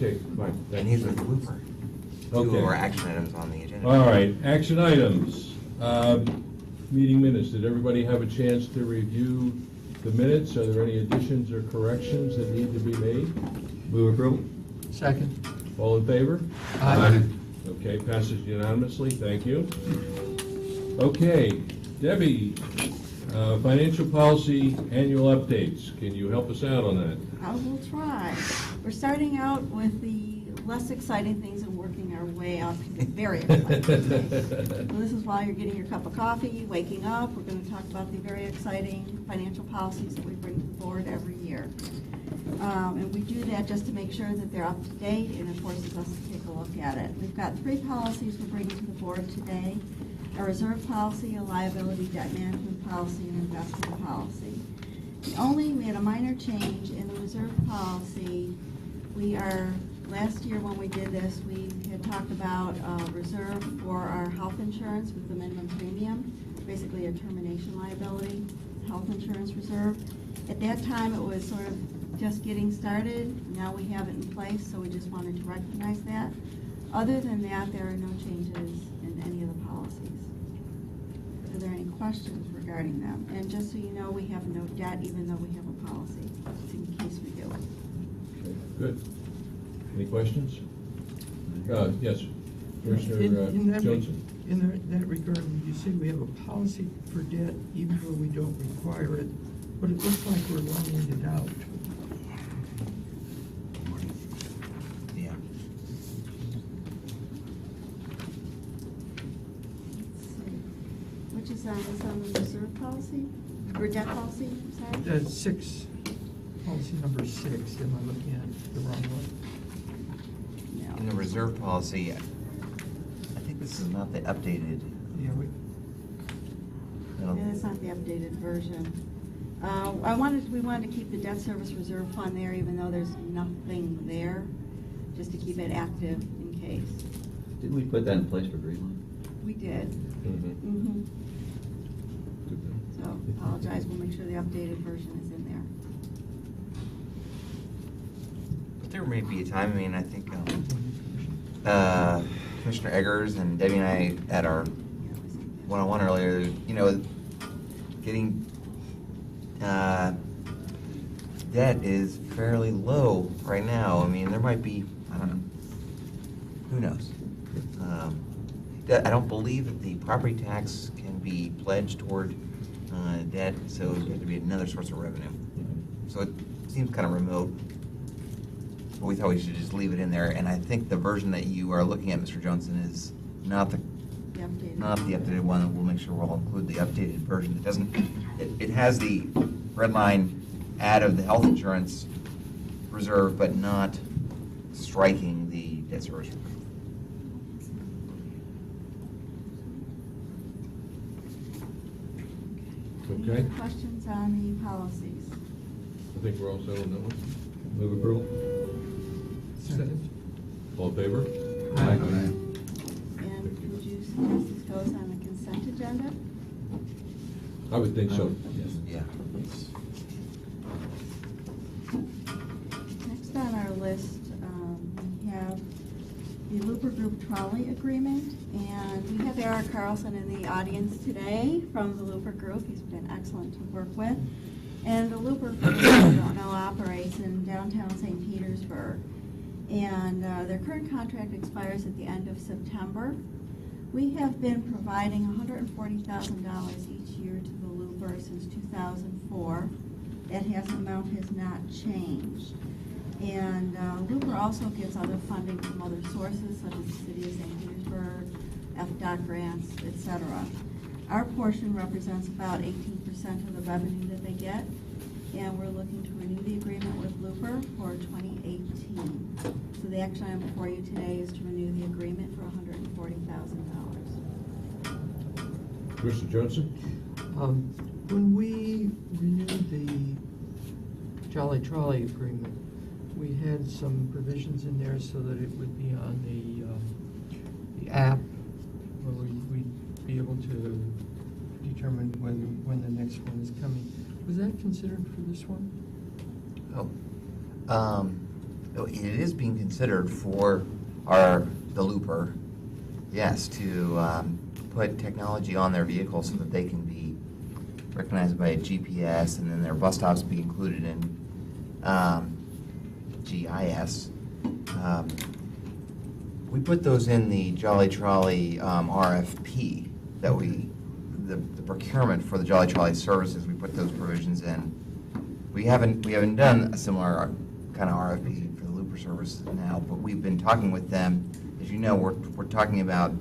Okay, fine. And Thank he's you. with Blooper. Okay. Two of our action items on the agenda. All right, action items. Meeting minutes. Did everybody have a chance to review the minutes? Are there any additions or corrections that need to be made? Move approval. Second. All in favor? Aye. Okay, passes unanimously. Thank you. Okay, Debbie, financial policy annual updates. Can you help us out on that? I will try. We're starting out with the less exciting things and working our way up to the very exciting things. So this is while you're getting your cup of coffee, waking up. We're going to talk about the very exciting financial policies that we bring to the board every year. And we do that just to make sure that they're up to date, and it forces us to take a look at it. We've got 3 policies we're bringing to the board today: a reserve policy, a liability debt management policy, and an investment policy. We had a minor change in the reserve policy. Last year when we did this, we had talked about a reserve for our health insurance with the minimum premium, basically a termination liability, health insurance reserve. At that time, it was sort of just getting started. Now we have it in place, so we just wanted to recognize that. Other than that, there are no changes in any of the policies. Are there any questions regarding them? And just so you know, we have no debt even though we have a policy, in case we do. Okay, good. Any questions? Yes, Commissioner Johnson. In that regard, you say we have a policy for debt even though we don't require it, but it looks like we're loaning it out. Yeah. Which is on the reserve policy, or debt policy, I'm sorry? That's 6, policy number 6. Am I looking at the wrong one? In the reserve policy, I think this is not the updated. Yeah, Yeah, it's not the updated version. We wanted to keep the debt service reserve fund there even though there's nothing there, just to keep it active in case. Didn't we put that in place for Greenland? We did. Mhm. So apologize, we'll make sure the updated version is in there. But there may be a time, I mean, I think Commissioner Eggers and Debbie and I at our one-on-one earlier, you know, getting debt is fairly low right now. I mean, there might be, I don't know, who knows? I don't believe that the property tax can be pledged toward debt, so it have to be another source of revenue. So it seems kind of remote. But we thought we should just leave it in there, and I think the version that you are looking at, Mr. Johnson, is not the updated one. We'll make sure we'll include the updated version. It doesn't. It has the red line add of the health insurance reserve, but not striking the debt service reserve. Okay, Any questions on the policies? I think we're all set on that one. Move approval. Second. All in favor? And would you suggest this goes on the consent agenda? I would think so. Yes. Yeah. Next on our list, we have the Looper Group trolley agreement, and we have Eric Carlson in the audience today from the Looper Group. He's been excellent to work with. And the Looper Group, if you don't know, operates in downtown St. Petersburg. And their current contract expires at the end of September. We have been providing $140,000 each year to the Looper since 2004. That amount has not changed. And Looper also gets other funding from other sources, such as the City of St. Petersburg, FDOT grants, etc. Our portion represents about 18% of the revenue that they get, and we're looking to renew the agreement with Looper for 2018. So the action item before you today is to renew the agreement for $140,000. Commissioner Johnson? When we renewed the Jolly Trolley agreement, we had some provisions in there so that it would be on the app where we'd be able to determine when the next one is coming. Was that considered for this one? Oh, it is being considered for the looper, yes, to put technology on their vehicles so that they can be recognized by a GPS, and then their bus stops be included in GIS. We put those in the Jolly Trolley RFP that the procurement for the Jolly Trolley services, we put those provisions in. We haven't done a similar kind of RFP for the Looper service now, but we've been talking with them. As you know, we're talking about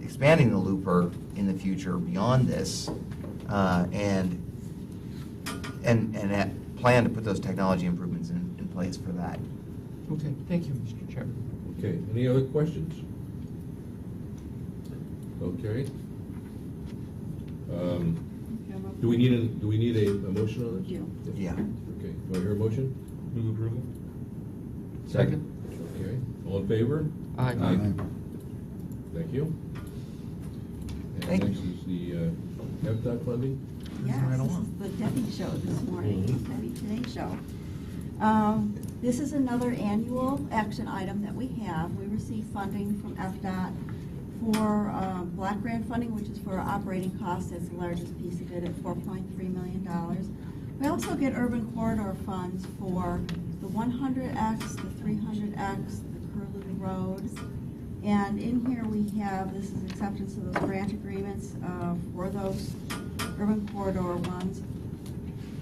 expanding the Looper in the future beyond this, and plan to put those technology improvements in place for that. Okay, thank you, Mr. Chairman. Okay, any other questions? Okay. Do we need a motion on this? Yeah. Okay, do I hear a motion? Move approval. Second? Okay, all in favor? Aye. Thank you. And Thank you. next is the FDOT funding? Yes, Right this along. is the Debbie Show this morning, Mhm. Debbie Today Show. This is another annual action item that we have. We receive funding from FDOT for block grant funding, which is for operating costs. That's the largest piece of it at $4.3 million. We also get urban corridor funds for the 100X, the 300X, the Curlew Road. And in here we have, this is acceptance of those grant agreements for those urban corridor ones.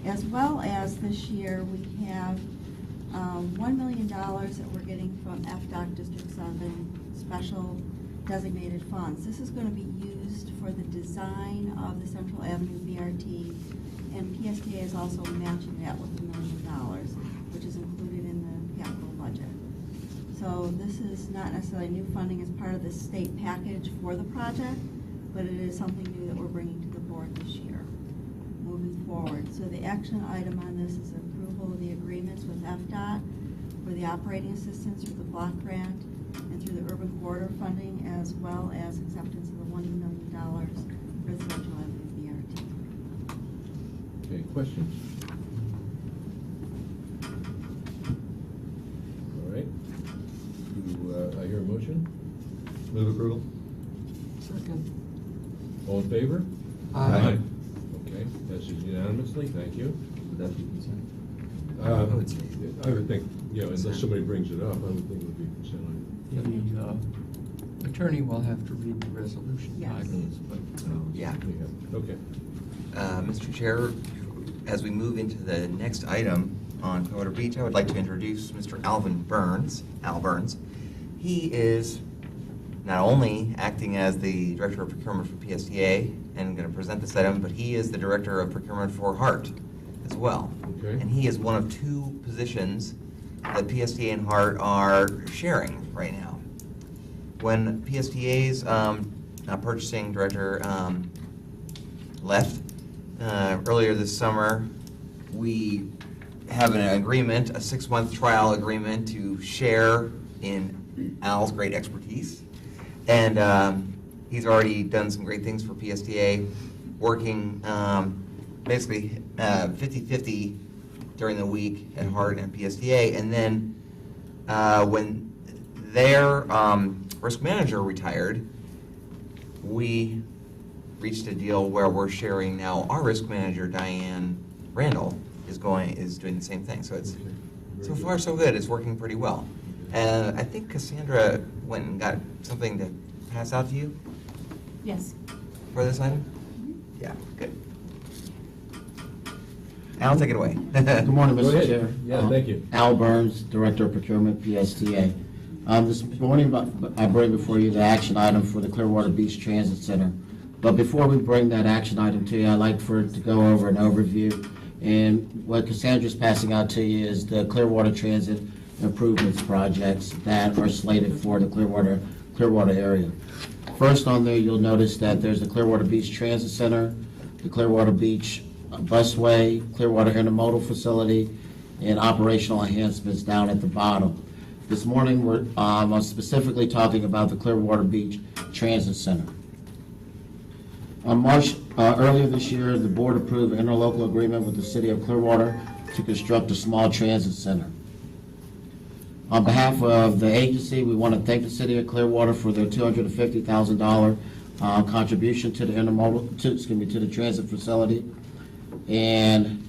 As well as this year, we have $1 million that we're getting from FDOT District 7 special designated funds. This is going to be used for the design of the Central Avenue BRT, and PSTA is also matching that with $1 million, which is included in the capital budget. So this is not necessarily new funding as part of the state package for the project, but it is something new that we're bringing to the board this year, moving forward. So the action item on this is approval of the agreements with FDOT for the operating assistance through the block grant and through the urban corridor funding, as well as acceptance of the $1 million for the Central Avenue BRT. Okay, questions? All right. Do I hear a motion? Move approval. Second? All in favor? Aye. Okay, passes unanimously, thank you. Would that be consent? I would think, unless somebody brings it up, I would think it would be consent item. The attorney will have to read the resolution Yes. titles, but. Yeah. Okay. Mr. Chair, as we move into the next item on Clearwater Beach, I would like to introduce Mr. Al Burns. He is not only acting as the Director of Procurement for PSTA and going to present this item, but he is the Director of Procurement for HART as well. Okay. And he is one of two positions that PSTA and HART are sharing right now. When PSTA's purchasing director left earlier this summer, we have an agreement, a 6-month trial agreement to share in Al's great expertise. And he's already done some great things for PSTA, working basically 50-50 during the week at HART and PSTA. And then when their risk manager retired, we reached a deal where we're sharing now. Our risk manager, Diane Randall, is doing the same thing. So it's Okay. Very so good. far so good. It's working pretty well. I think Cassandra went and got something to pass out to you Yes. for this item. Yeah, good. Al, take it away. Good morning, Go Mr. ahead. Chair. Yeah, thank you. Al Burns, Director of Procurement, PSTA. This morning, I bring before you the action item for the Clearwater Beach Transit Center. But before we bring that action item to you, I'd like for it to go over an overview. And what Cassandra's passing out to you is the Clearwater Transit improvements projects that are slated for the Clearwater area. First on there, you'll notice that there's the Clearwater Beach Transit Center, the Clearwater Beach Busway, Clearwater Intermodal Facility, and operational enhancements down at the bottom. This morning, I'm specifically talking about the Clearwater Beach Transit Center. On March, earlier this year, the board approved an interlocal agreement with the city of Clearwater to construct a small transit center. On behalf of the agency, we want to thank the city of Clearwater for their $250,000 contribution to the intermodal, to the transit facility. And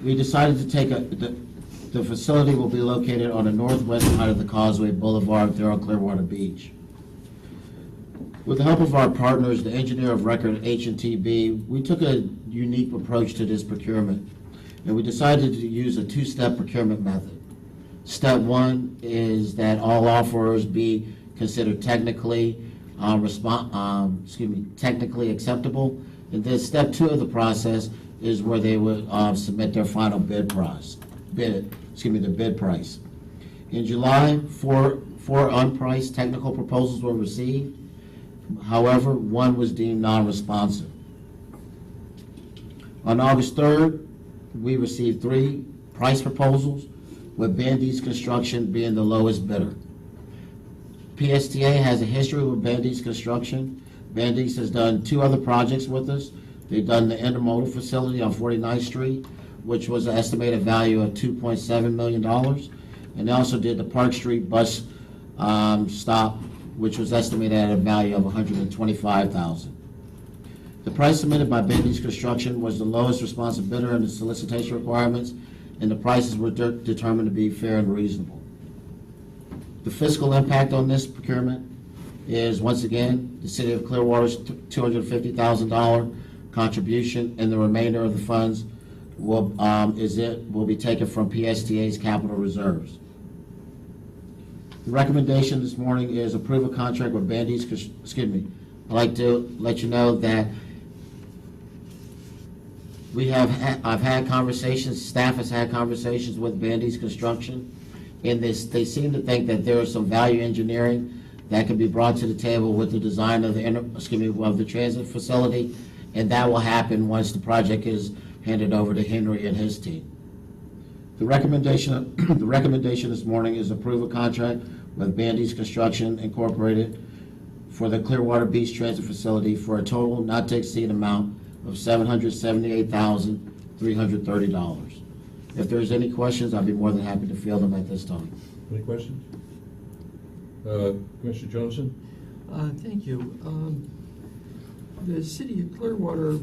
we decided to take the facility will be located on the northwest side of the Causeway Boulevard there on Clearwater Beach. With the help of our partners, the engineer of record, H&TB, we took a unique approach to this procurement, and we decided to use a two-step procurement method. Step one is that all offerors be considered technically technically acceptable, and then step two of the process is where they would submit their final bid price. The bid price. In July, four unpriced technical proposals were received. However, one was deemed non-responsive. On August 3rd, we received 3 price proposals, with Bandy's Construction being the lowest bidder. PSTA has a history with Bandy's Construction. Bandy's has done 2 other projects with us. They've done the intermodal facility on 49th Street, which was an estimated value of $2.7 million. And they also did the Park Street bus stop, which was estimated at a value of $125,000. The price submitted by Bandy's Construction was the lowest responsive bidder in the solicitation requirements, and the prices were determined to be fair and reasonable. The fiscal impact on this procurement is, once again, the City of Clearwater's $250,000 contribution, and the remainder of the funds will be taken from PSTA's capital reserves. The recommendation this morning is approve a contract with Bandy's, I'd like to let you know that I've had conversations, staff has had conversations with Bandy's Construction, and they seem to think that there is some value engineering that can be brought to the table with the design of the transit facility, and that will happen once the project is handed over to Henry and his team. The recommendation this morning is approve a contract with Bandy's Construction Incorporated for the Clearwater Beach Transit Facility for a total not to exceed amount of $778,330. If there's any questions, I'd be more than happy to field them at this time. Any questions? Commissioner Johnson? Thank you. The city of Clearwater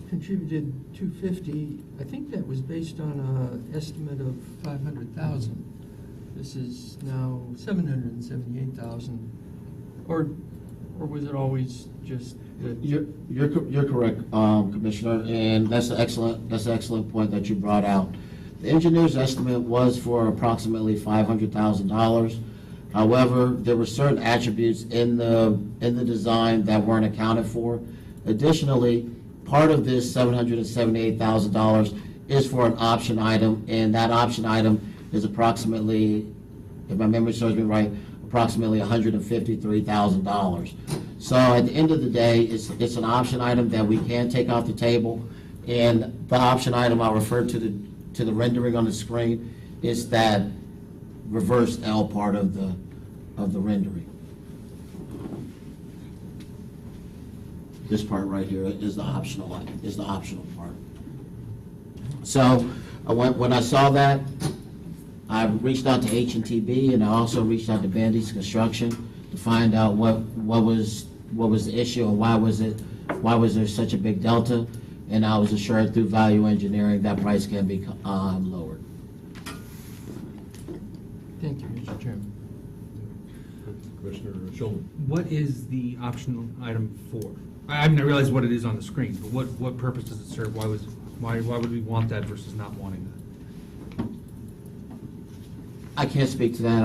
contributed $250. I think that was based on an estimate of $500,000. This is now $778,000. Or was it always just that? You're correct, Commissioner, and that's an excellent point that you brought out. The engineer's estimate was for approximately $500,000. However, there were certain attributes in the design that weren't accounted for. Additionally, part of this $778,000 is for an option item, and that option item is approximately, if my memory serves me right, approximately $153,000. So at the end of the day, it's an option item that we can take off the table, and the option item I referred to the rendering on the screen is that reverse L part of the rendering. This part right here is the optional part. So when I saw that, I reached out to H&TB, and I also reached out to Bandy's Construction to find out what was the issue and why was there such a big delta. And I was assured through value engineering that price can be lowered. Thank you, Mr. Chairman. Commissioner Schulman? What is the optional item for? I mean, I realize what it is on the screen, but what purpose does it serve? Why would we want that versus not wanting that? I can't speak to that.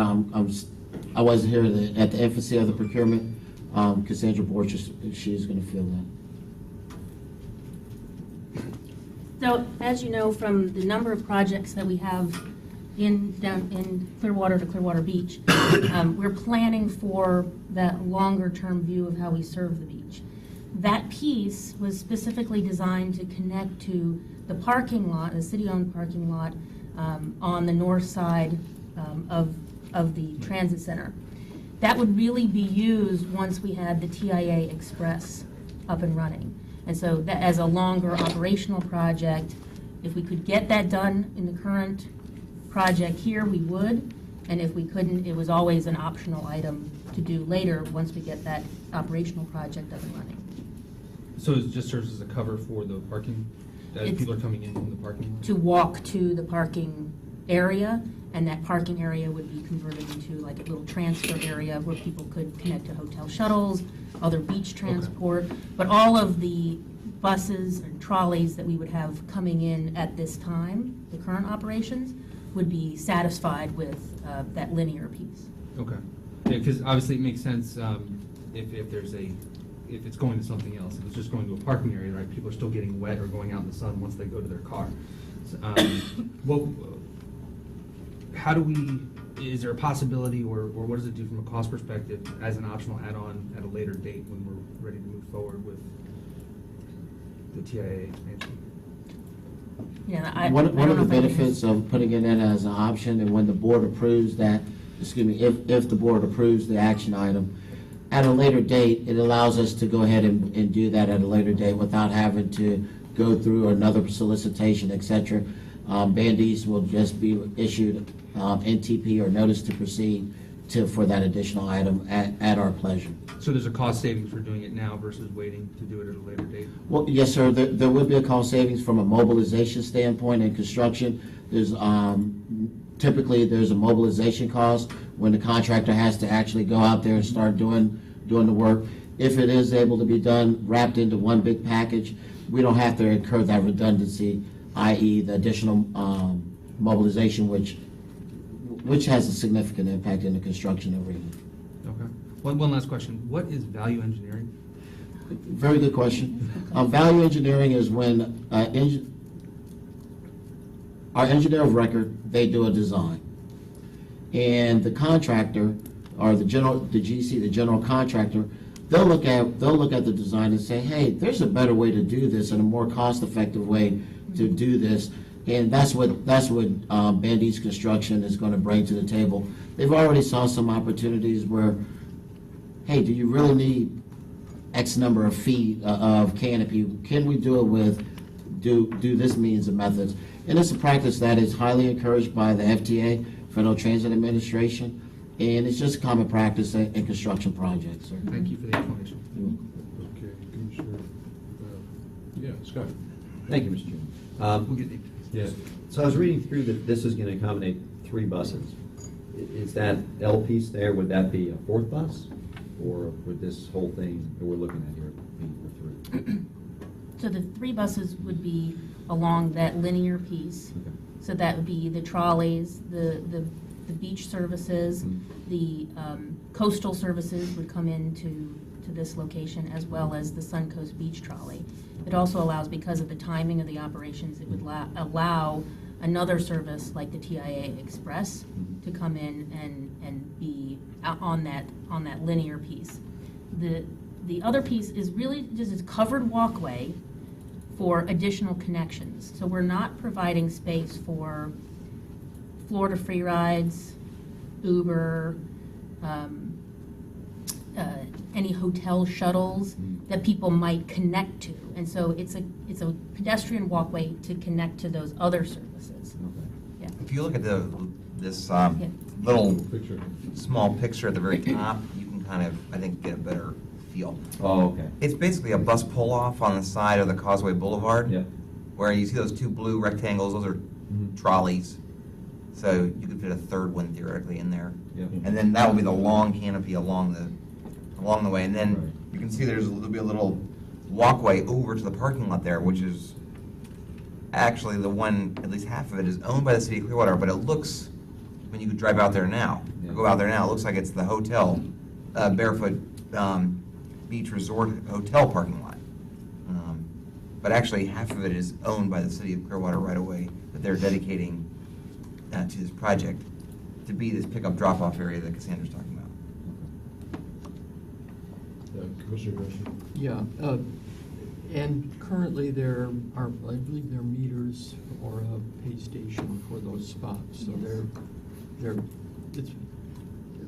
I wasn't here at the infancy of the procurement. Cassandra Borges, she's going to fill that. So, as you know, from the number of projects that we have down in Clearwater to Clearwater Beach, we're planning for that longer-term view of how we serve the beach. That piece was specifically designed to connect to the parking lot, the city-owned parking lot, on the north side of the transit center. That would really be used once we had the TIA Express up and running. And so that as a longer operational project, if we could get that done in the current project here, we would, and if we couldn't, it was always an optional item to do later, once we get that operational project up and running. So it just serves as a cover for the parking, as It's- people are coming in from the parking lot? To walk to the parking area, and that parking area would be converted into like a little transfer area where people could connect to hotel shuttles, other beach transport, but all of the buses and trolleys that we would have coming in at this time, the current operations, would be satisfied with that linear piece. Okay. Yeah, because obviously it makes sense if it's going to something else. If it's just going to a parking area, right, people are still getting wet or going out in the sun once they go to their car. So, well, how do we, is there a possibility, or what does it do from a cost perspective as an optional add-on at a later date when we're ready to move forward with the TIA expansion? Yeah, I One don't of know the if I can- benefits of putting it in as an option, and when the board approves that, excuse me, if the board approves the action item, at a later date, it allows us to go ahead and do that at a later date without having to go through another solicitation, et cetera. Bandees will just be issued NTP or notice to proceed for that additional item at our pleasure. So there's a cost savings for doing it now versus waiting to do it at a later date? Well, yes, sir, there would be a cost savings from a mobilization standpoint in construction. There's typically, there's a mobilization cost when the contractor has to actually go out there and start doing the work. If it is able to be done, wrapped into one big package, we don't have to incur that redundancy, i.e. the additional mobilization, which has a significant impact in the construction arena. Okay. One last question. What is value engineering? Very good question. Value engineering is when our engineer of record, they do a design. And the contractor, or the GC, the general contractor, they'll look at the design and say, hey, there's a better way to do this and a more cost-effective way to do this. And that's what Bandees Construction is going to bring to the table. They've already saw some opportunities where, hey, do you really need X number of feet of canopy? Can we do it with do this means and methods? And it's a practice that is highly encouraged by the FTA, Federal Transit Administration, and it's just common practice in construction projects. Sir. Thank you for the explanation. Okay, Commissioner, yeah, Scott. Thank you, Mr. Chairman. We'll get Dave. Yeah. So I was reading through that this is going to accommodate 3 buses. Is that L piece there, would that be a 4th bus? Or would this whole thing that we're looking at here be for 3? So the 3 buses would be along that linear piece. Okay. So that would be the trolleys, the beach services, the coastal services would come into this location, as well as the Suncoast Beach Trolley. It also allows, because of the timing of the operations, it would allow another service like the TIA Express to come in and be on that linear piece. The other piece is really just a covered walkway for additional connections. So we're not providing space for Florida free rides, Uber, any hotel shuttles that people might connect to. And so it's a pedestrian walkway to connect to those other services. Yeah. If you look at this little Picture. small picture at the very top, you can kind of, I think, get a better feel. Oh, okay. It's basically a bus pull-off on the side of the Causeway Boulevard. Yeah. Where you see those 2 blue rectangles, those are trolleys. So you could fit a 3rd one theoretically in there. Yeah. And then that will be the long canopy along the way. And then Right. you can see there'll be a little walkway over to the parking lot there, which is actually the one, at least half of it is owned by the city of Clearwater, but it looks, when you drive out there now, Yeah. go out there now, it looks like it's the hotel, Barefoot Beach Resort Hotel parking lot. But actually, half of it is owned by the city of Clearwater right away, that they're dedicating to this project to be this pickup drop-off area that Cassandra's talking about. Commissioner Gresham. Yeah, and currently there are, I believe there are meters or a pay station for those spots. So it's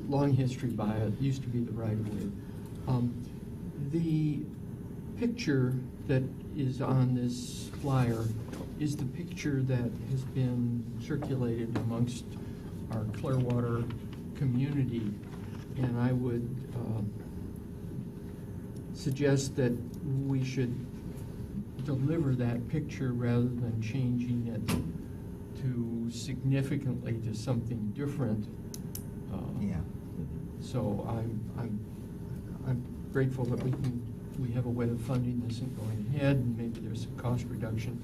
long history by it, used to be the right of way. The picture that is on this flyer is the picture that has been circulated amongst our Clearwater community. And I would suggest that we should deliver that picture rather than changing it to significantly to something different. Yeah. So I'm grateful that we have a way of funding this and going ahead, and maybe there's some cost reduction.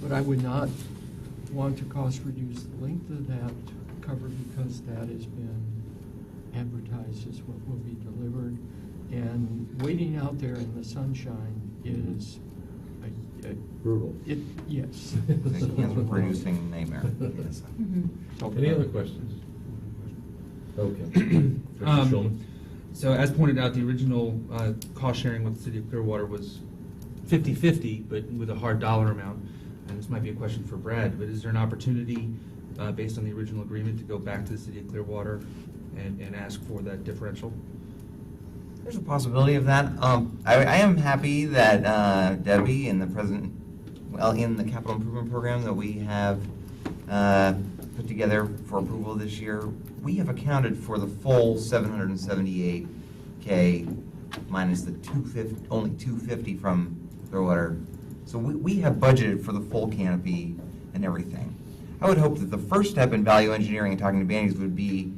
But I would not want to cost reduce the length of that cover, because that has been advertised as what will be delivered. And waiting out there in the sunshine is Brutal. yes. It's a cancer-producing nightmare. Yes. Any other questions? Okay. Mr. Schulman? So as pointed out, the original cost sharing with the city of Clearwater was 50-50, but with a hard dollar amount. And this might be a question for Brad, but is there an opportunity, based on the original agreement, to go back to the city of Clearwater and ask for that differential? There's a possibility of that. I am happy that Debbie and the president, well, in the capital improvement program that we have put together for approval this year, we have accounted for the full $778K minus the only 250 from Clearwater. So we have budgeted for the full canopy and everything. I would hope that the first step in value engineering and talking to Bandy's would be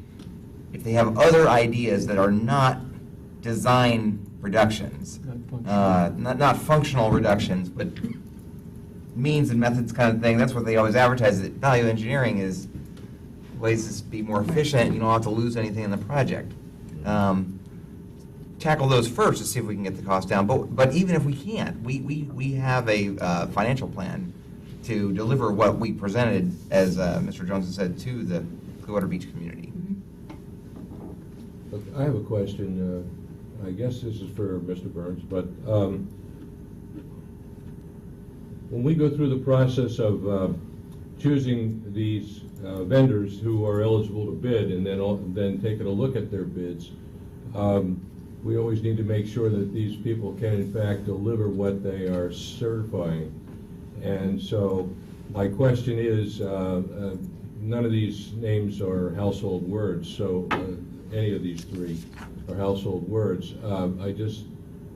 if they have other ideas that are not design reductions, not functional reductions, but means and methods kind of thing. That's what they always advertise. That value engineering is ways to be more efficient. You don't have to lose anything in the project. Tackle those first to see if we can get the cost down. But even if we can't, we have a financial plan to deliver what we presented, as Mr. Johnson said, to the Clearwater Beach community. Look, I have a question. I guess this is for Mr. Burns, but when we go through the process of choosing these vendors who are eligible to bid, and then taking a look at their bids, we always need to make sure that these people can in fact deliver what they are certifying. And so my question is, none of these names are household words, so any of these three are household words. I just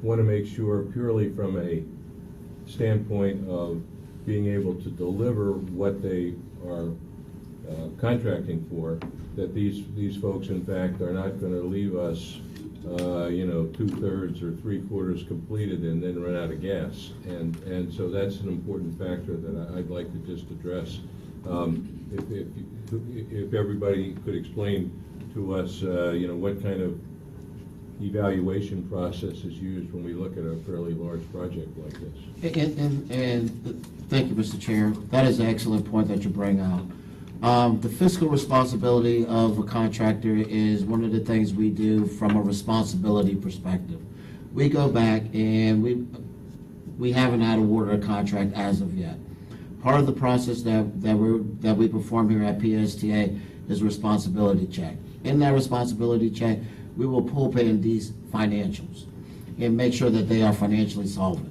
want to make sure, purely from a standpoint of being able to deliver what they are contracting for, that these folks in fact are not going to leave us 2/3 or 3/4 completed and then run out of gas. And so that's an important factor that I'd like to just address. If everybody could explain to us, what kind of evaluation process is used when we look at a fairly large project like this. And thank you, Mr. Chair. That is an excellent point that you bring out. The fiscal responsibility of a contractor is one of the things we do from a responsibility perspective. We go back and we haven't had awarded a contract as of yet. Part of the process that we perform here at PSTA is a responsibility check. In that responsibility check, we will pull Bandy's financials and make sure that they are financially solvent.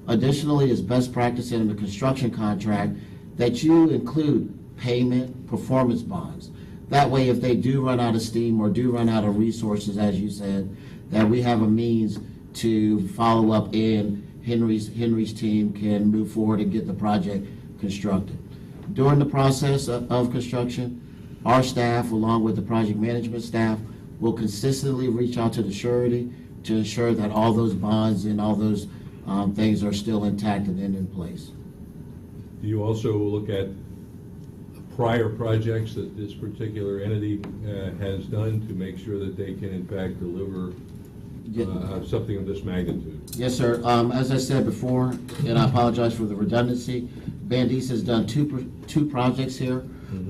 Additionally, it's best practice in a construction contract that you include payment performance bonds. That way, if they do run out of steam or do run out of resources, as you said, that we have a means to follow up and Henry's team can move forward and get the project constructed. During the process of construction, our staff, along with the project management staff, will consistently reach out to the surety to ensure that all those bonds and all those things are still intact and in place. Do you also look at prior projects that this particular entity has done to make sure that they can in fact deliver something of this magnitude? Yes, sir. As I said before, and I apologize for the redundancy, Bandy's has done two projects here.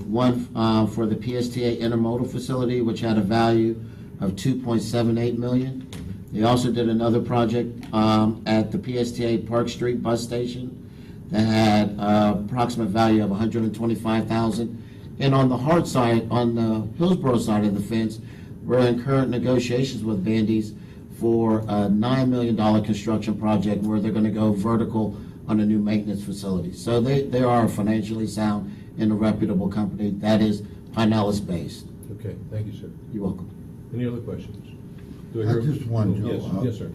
One for the PSTA intermodal facility, which had a value of $2.78 million. They also did another project at the PSTA Park Street bus station that had approximate value of $125,000. And on the hard side, on the Hillsborough side of the fence, we're in current negotiations with Bandy's for a $9 million construction project where they're going to go vertical on a new maintenance facility. So they are financially sound and a reputable company that is Pinellas based. Okay, thank you, sir. You're welcome. Any other questions? Do I hear- Just one, Oh, Joe. Yes, yes, sir.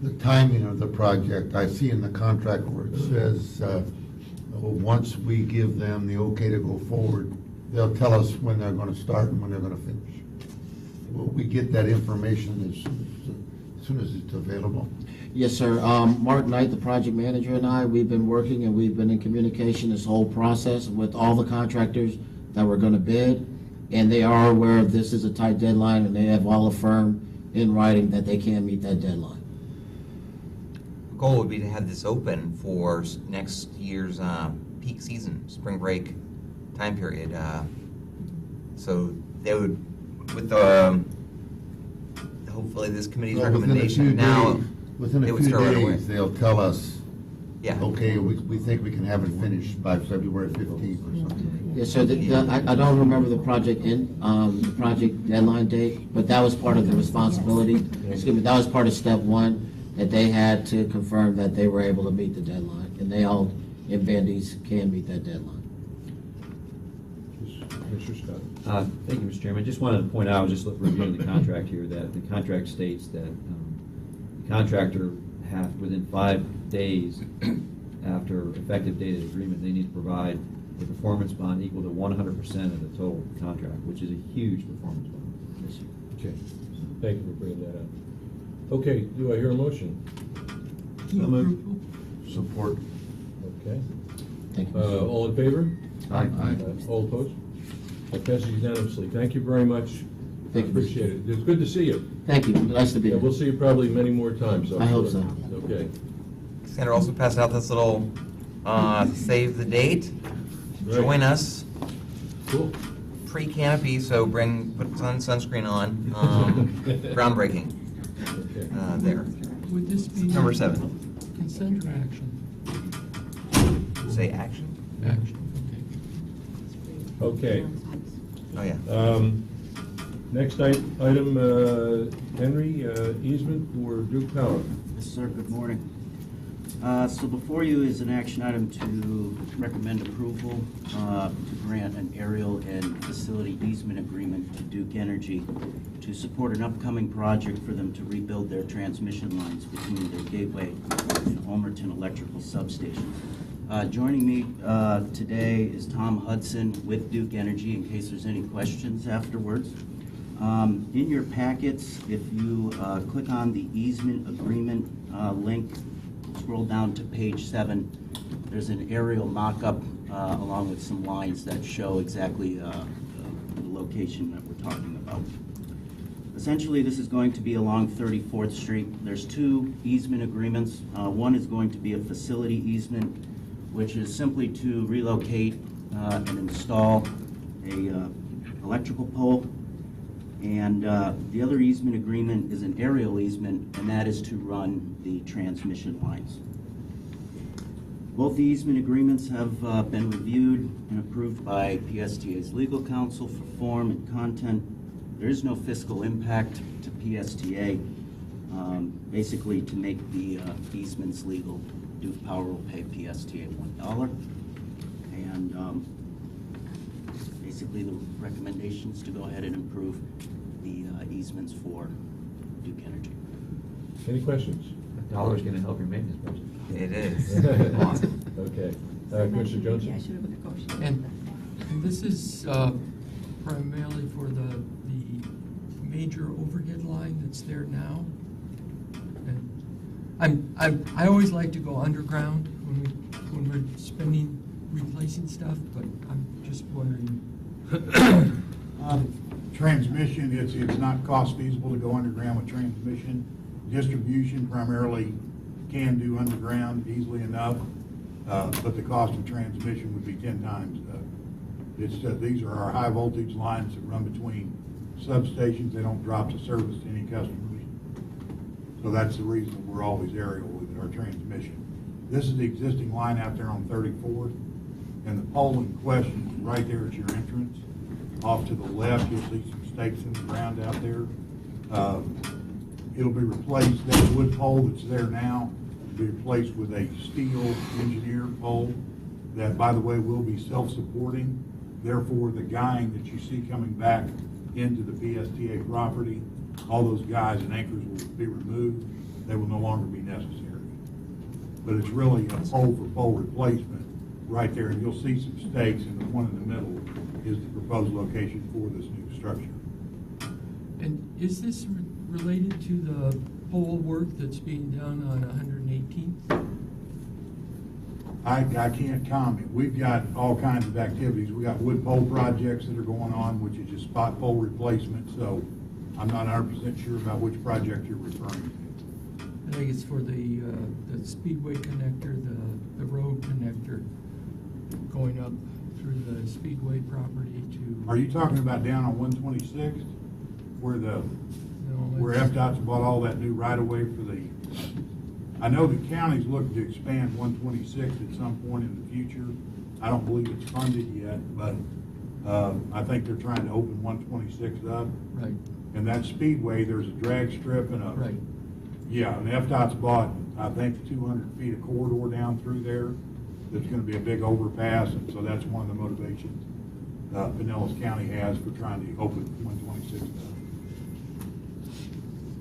The timing of the project, I see in the contract where it says, once we give them the okay to go forward, they'll tell us when they're gonna start and when they're gonna finish. Will we get that information as soon as it's available? Yes, sir. Mark Knight, the project manager, and I, we've been working and we've been in communication this whole process with all the contractors that we're gonna bid, and they are aware of this is a tight deadline, and they have all affirmed in writing that they can meet that deadline. The goal would be to have this open for next year's peak season, spring break time period. So they would, with hopefully this committee's Well, within a recommendation few now, days- Within they a would few start right away. days, they'll tell us, Yeah. okay, we think we can have it finished by February 15th or something. Yes, sir. I don't remember the project the project deadline date, but that was part of the responsibility. Excuse me, that was part of step one, that they had to confirm that they were able to meet the deadline, and they all, in Bandy's, can meet that deadline. Mr. Scott. Thank you, Mr. Chairman. Just wanted to point out, I was just reviewing the contract here, that the contract states that the contractor within 5 days after effective date of the agreement, they need to provide a performance bond equal to 100% of the total contract, which is a huge performance bond. Yes, sir. Okay, thank you for bringing that up. Okay, do I hear a motion? Support. Okay. Thank you. All in favor? Aye. All opposed? That passes unanimously. Thank you very much. Thank you. Appreciate it. It's good to see you. Thank you. Nice to be Yeah, here. we'll see you probably many more times. I'm I hope sure. so. Okay. Sandra also passed out this little save the date. Right. Join us Cool. pre-canopy, so put sunscreen on. Groundbreaking Okay. there. Would this be? Number 7. Consent or action? Say action. Action, Okay. Oh yeah. Next item, Henry, easement for Duke Power. Yes, sir, good morning. So before you is an action item to recommend approval to grant an aerial and facility easement agreement to Duke Energy to support an upcoming project for them to rebuild their transmission lines between their Gateway and Ulmerton electrical substations. Joining me today is Tom Hudson with Duke Energy, in case there's any questions afterwards. In your packets, if you click on the easement agreement link, scroll down to page 7, there's an aerial mock-up along with some lines that show exactly the location that we're talking about. Essentially, this is going to be along 34th Street. There's 2 easement agreements. One is going to be a facility easement, which is simply to relocate and install a electrical pole. And the other easement agreement is an aerial easement, and that is to run the transmission lines. Both the easement agreements have been reviewed and approved by PSTA's legal counsel for form and content. There is no fiscal impact to PSTA. Basically, to make the easements legal, Duke Power will pay PSTA $1. And basically, the recommendation is to go ahead and approve the easements for Duke Energy. Any questions? $1 is going to help your maintenance budget. It is. Awesome. Okay. So Commissioner Johnson? maybe I should have negotiated. And this is primarily for the major overhead line that's there now. And I always like to go underground when we're spending, replacing stuff, but I'm just wondering. Transmission, it's not cost feasible to go underground with transmission. Distribution primarily can do underground easily enough, but the cost of transmission would be 10 times. These are our high voltage lines that run between substations. They don't drop to service to any customers. So that's the reason we're always aerial with our transmission. This is the existing line out there on 34th, and the pole in question is right there at your entrance. Off to the left, you'll see some stakes in the ground out there. It'll be replaced. That wood pole that's there now be replaced with a steel engineer pole that, by the way, will be self-supporting. Therefore, the guying that you see coming back into the PSTA property, all those guys and anchors will be removed. They will no longer be necessary. But it's really a pole-for-pole replacement right there, and you'll see some stakes, and the one in the middle is the proposed location for this new structure. And is this related to the pole work that's being done on 118th? I can't comment. We've got all kinds of activities. We got wood pole projects that are going on, which is just spot pole replacement, so I'm not 100% sure about which project you're referring to. I think it's for the Speedway connector, the road connector going up through the Speedway property to. Are you talking about down on 126th, where where FDOT's bought all that new right-of-way for the, I know the county's looking to expand 126 at some point in the future. I don't believe it's funded yet, but I think they're trying to open 126 up. Right. And that Speedway, there's a drag strip and a. Right. Yeah, and FDOT's bought, I think, 200 feet of corridor down through there. There's gonna be a big overpass, and so that's one of the motivations Pinellas County has for trying to open 126 up.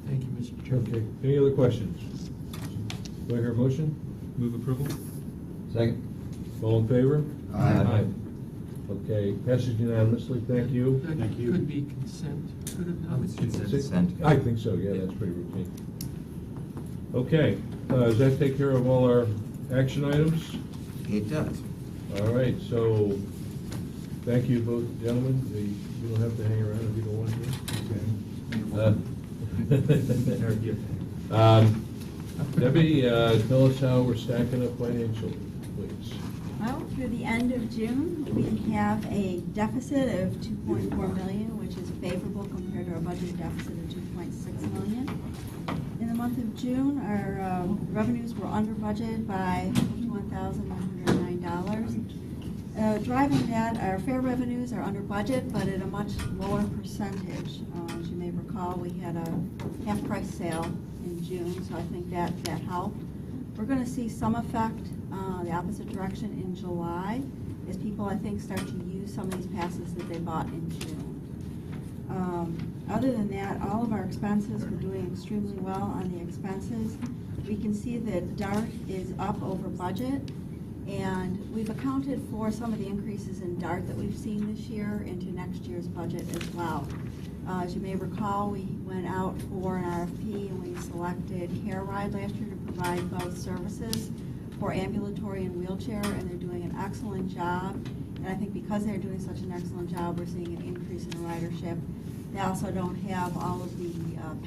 Thank you, Mr. Chairman. Okay, any other questions? Do I hear a motion? Move approval? Second. All in favor? Aye. Okay, passes unanimously, thank you. That Thank you. could be consent, could it not? It's consent. Consent. I think so, yeah, that's pretty routine. Okay, does that take care of all our action items? It does. All right, so, thank you both gentlemen. You don't have to hang around if you don't want to. Debbie, tell us how we're stacking up financially, please. Well, through the end of June, we have a deficit of 2.4 million, which is favorable compared to our budget deficit of 2.6 million. In the month of June, our revenues were under budget by $51,109. Driving that, our fare revenues are under budget, but at a much lower percentage. As you may recall, we had a half-price sale in June, so I think that helped. We're going to see some effect the opposite direction in July as people, I think, start to use some of these passes that they bought in June. Other than that, all of our expenses, we're doing extremely well on the expenses. We can see that DART is up over budget, and we've accounted for some of the increases in DART that we've seen this year into next year's budget as well. As you may recall, we went out for an RFP and we selected Hair Ride last year to provide both services for ambulatory and wheelchair, and they're doing an excellent job. And I think because they're doing such an excellent job, we're seeing an increase in ridership. They also don't have all of the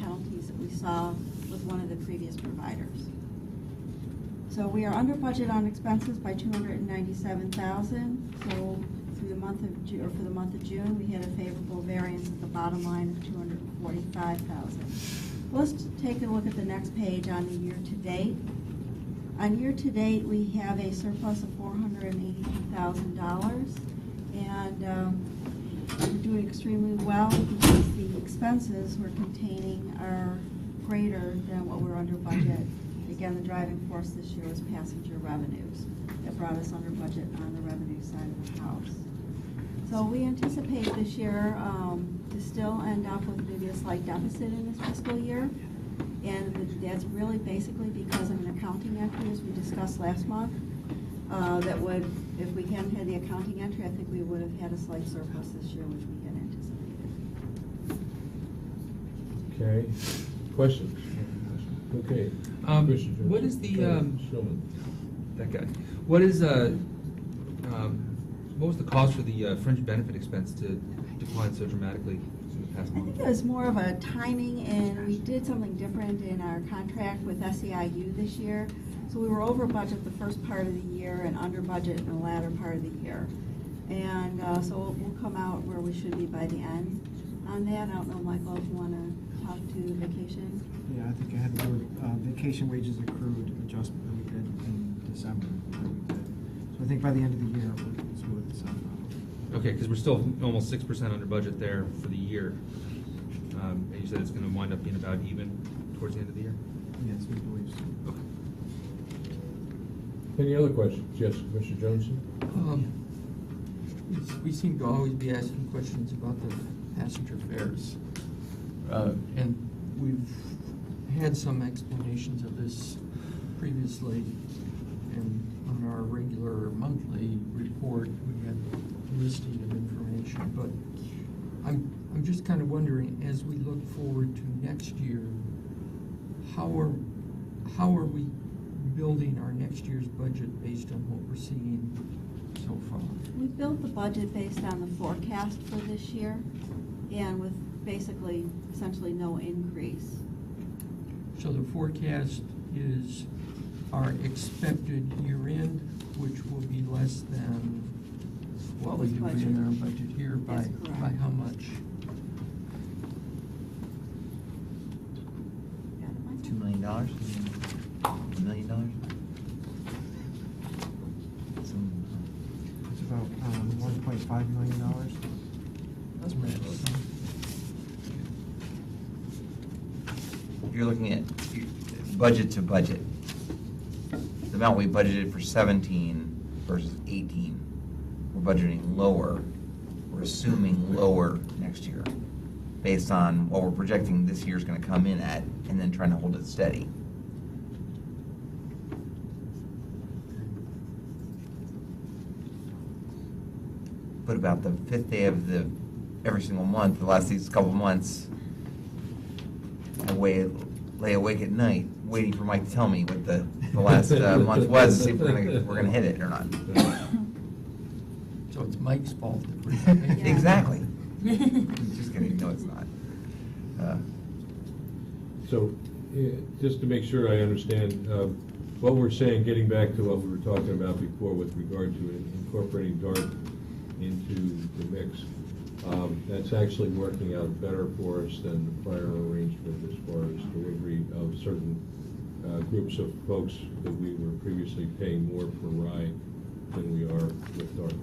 penalties that we saw with one of the previous providers. So we are under budget on expenses by $297,000. So through the month of June, or for the month of June, we had a favorable variance at the bottom line of $245,000. Let's take a look at the next page on the year-to-date. On year-to-date, we have a surplus of $482,000, and we're doing extremely well because the expenses we're containing are greater than what we're under budget. Again, the driving force this year was passenger revenues that brought us under budget on the revenue side of the house. So we anticipate this year to still end up with maybe a slight deficit in this fiscal year. And that's really basically because of an accounting entry, as we discussed last month. That would, if we hadn't had the accounting entry, I think we would have had a slight surplus this year, which we had anticipated. Okay, questions? Okay. Commissioner What is the, Shulman. that guy, what is, what was the cost for the fringe benefit expense to decline so dramatically in the past I think month? it was more of a timing, and we did something different in our contract with SEIU this year. So we were over budget the first part of the year and under budget in the latter part of the year. And so we'll come out where we should be by the end on that. I don't know, Michael, if you want to talk to vacation? Yeah, I think I had to do vacation wages accrued adjustment that we did in December. So I think by the end of the year, we'll smooth this out. Okay, because we're still almost 6% under budget there for the year. And you said it's going to wind up being about even towards the end of the year? Yes, we believe so. Okay. Any other questions? Yes, Mr. Johnson? We seem to always be asking questions about the passenger fares. And we've had some explanations of this previously, and on our regular monthly report, we had a listing of information. But I'm just kind of wondering, as we look forward to next year, how are we building our next year's budget based on what we're seeing so far? We built the budget based on the forecast for this year, and with basically essentially no increase. So the forecast is our expected year-end, which will be less than what we do in our budget here by That's correct. how much? Got it, Mike? $2 million? $1 million? It's about $1.5 million. That's bad. You're looking at budget to budget. The amount we budgeted for 17 versus 18, we're budgeting lower. We're assuming lower next year based on what we're projecting this year's going to come in at, and then trying to hold it steady. But about the 5th day of every single month, these couple of months, I lay awake at night waiting for Mike to tell me what the last month was, to see if we're gonna hit it or not. So it's Mike's fault if we're not making it. Exactly. Just kidding. No, it's not. So, just to make sure I understand, what we're saying, getting back to what we were talking about before with regard to incorporating DART into the mix, that's actually working out better for us than the prior arrangement as far as delivery of certain groups of folks that we were previously paying more per ride than we are with DART.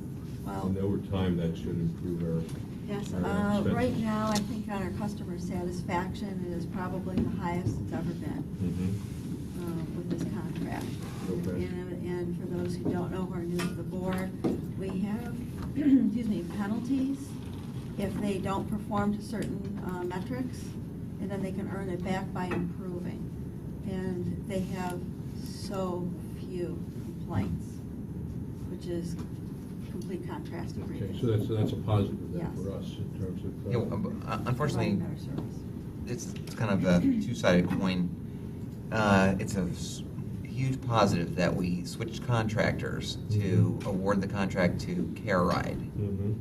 Well- And over time, that should improve our Yes, our expenses. right now, I think on our customer satisfaction, it is probably the highest it's ever been Mhm. with this contract. Okay. And for those who don't know, who are new to the board, we have, excuse me, penalties if they don't perform to certain metrics, and then they can earn it back by improving. And they have so few complaints, which is complete contrast to Okay, previous. so that's a positive then Yes. for us in terms of. You know, unfortunately, Providing better service. it's kind of a two-sided coin. It's a huge positive that we switched contractors to award the contract to Care Ride. Mhm.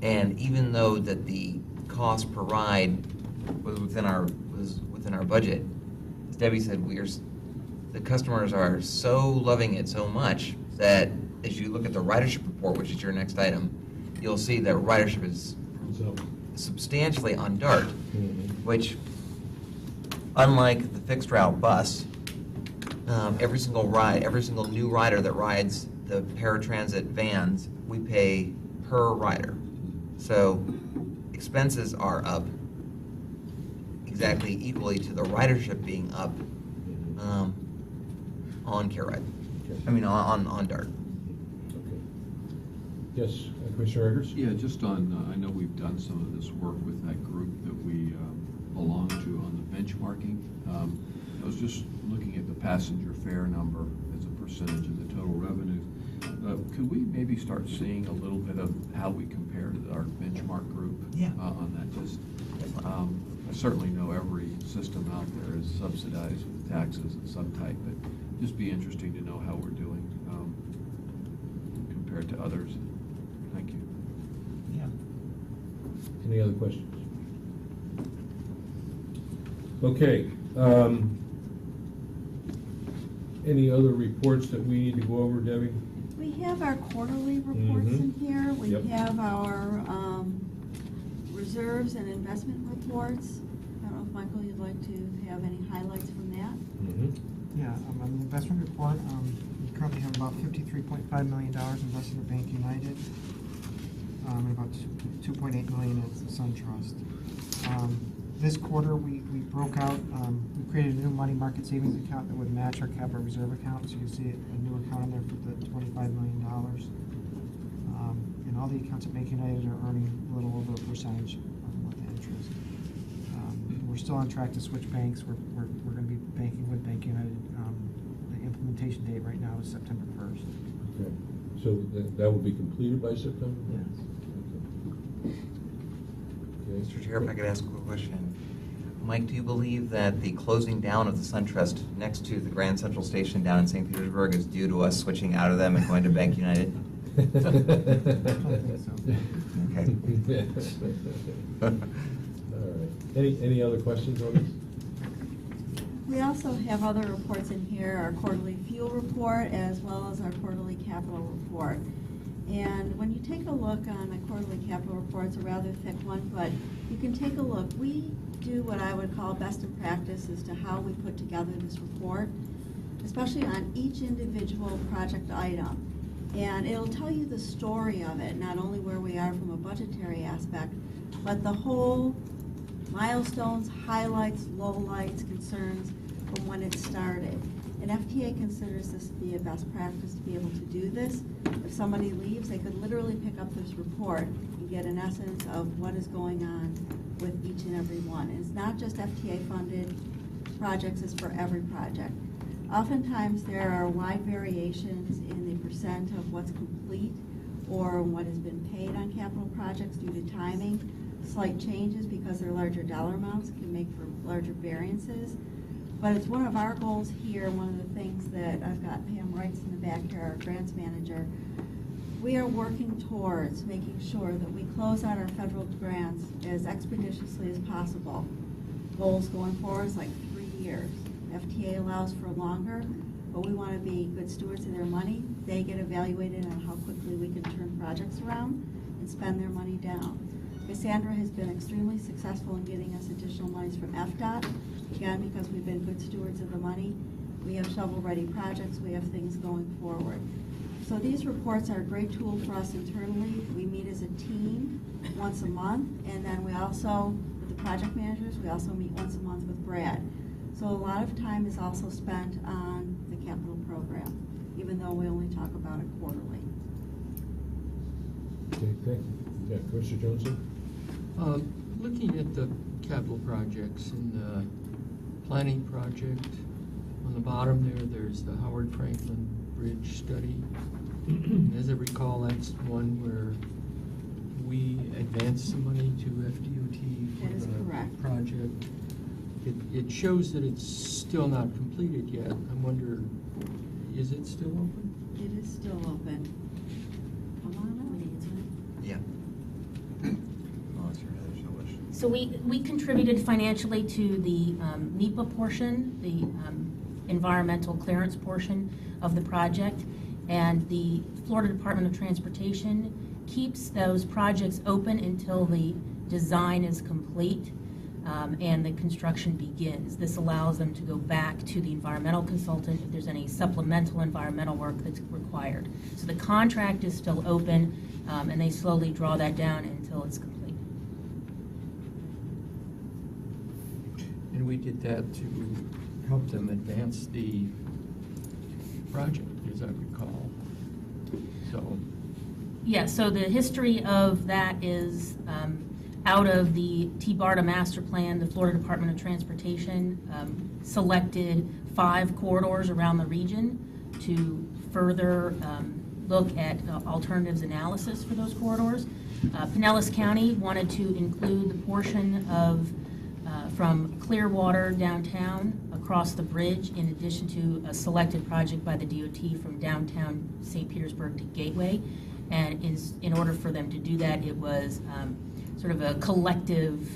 And even though that the cost per ride was within our budget, as Debbie said, the customers are so loving it so much that as you look at the ridership report, which is your next item, you'll see that ridership is So, substantially on DART, mhm. which, unlike the fixed route bus, every single new rider that rides the paratransit vans, we pay per rider. So expenses are up exactly equally to the ridership being up on Care Ride. I mean, on DART. Okay. Yes, Commissioner Eggers? Yeah, just on, I know we've done some of this work with that group that we belong to on the benchmarking. I was just looking at the passenger fare number as a percentage of the total revenue. Could we maybe start seeing a little bit of how we compare to our benchmark group? Yeah. On that, just, I certainly know every system out there is subsidized with taxes of some type, but just be interesting to know how we're doing compared to others. Thank you. Yeah. Any other questions? Okay. Any other reports that we need to go over, Debbie? We have our quarterly reports in here. We Yep. have our reserves and investment reports. I don't know if, Michael, you'd like to have any highlights from that? Yeah, on the investment report, we currently have about $53.5 million invested at Bank United, and about $2.8 million at the SunTrust. this quarter, we broke out, we created a new money market savings account that would match our capital reserve account. So you see a new account in there for the $25 million. And all the accounts at Bank United are earning a little over a percentage of the interest. We're still on track to switch banks. We're going to be banking with Bank United. The implementation date right now is September 1st. Okay. So that will be completed by September? Yes. Okay. Mr. Chair, if I could ask a quick question. Mike, do you believe that the closing down of the SunTrust next to the Grand Central Station down in St. Petersburg is due to us switching out of them and going to Bank United? I think so. Okay. Yes. All right. Any other questions on this? We also have other reports in here, our quarterly fuel report as well as our quarterly capital report. And when you take a look on a quarterly capital report, it's a rather thick one, but you can take a look. We do what I would call best in practice as to how we put together this report, especially on each individual project item. And it'll tell you the story of it, not only where we are from a budgetary aspect, but the whole milestones, highlights, lowlights, concerns from when it started. And FTA considers this to be a best practice to be able to do this. If somebody leaves, they could literally pick up this report and get an essence of what is going on with each and every one. And it's not just FTA funded projects, it's for every project. Oftentimes there are wide variations in the percent of what's complete or what has been paid on capital projects due to timing. Slight changes because they're larger dollar amounts can make for larger variances. But it's one of our goals here, one of the things that I've got Pam Wrights in the back here, our grants manager. We are working towards making sure that we close out our federal grants as expeditiously as possible. Goals going forward is like 3 years. FTA allows for longer, but we want to be good stewards of their money. They get evaluated on how quickly we can turn projects around and spend their money down. Cassandra has been extremely successful in getting us additional monies from FDOT, again, because we've been good stewards of the money. We have shovel-ready projects, we have things going forward. So these reports are a great tool for us internally. We meet as a team once a month, and then we also, with the project managers, we also meet once a month with Brad. So a lot of time is also spent on the capital program, even though we only talk about it quarterly. Okay, thank you. Yeah, Commissioner Johnson? Looking at the capital projects in the planning project, on the bottom there's the Howard Franklin Bridge study. As I recall, that's one where we advanced some money to FDOT for That is the correct. project. It shows that it's still not completed yet. I wonder, is it still open? It is still open. Come on up. Yeah. Oh, that's right, there's no question. So we contributed financially to the NEPA portion, the environmental clearance portion of the project, and the Florida Department of Transportation keeps those projects open until the design is complete and the construction begins. This allows them to go back to the environmental consultant if there's any supplemental environmental work that's required. So the contract is still open, and they slowly draw that down until it's complete. And we did that to help them advance the project, as I recall. So, Yeah, so the history of that is out of the T-BARTA master plan, the Florida Department of Transportation selected 5 corridors around the region to further look at alternatives analysis for those corridors. Pinellas County wanted to include the portion of from Clearwater downtown across the bridge, in addition to a selected project by the DOT from downtown St. Petersburg to Gateway. And in order for them to do that, it was sort of a collective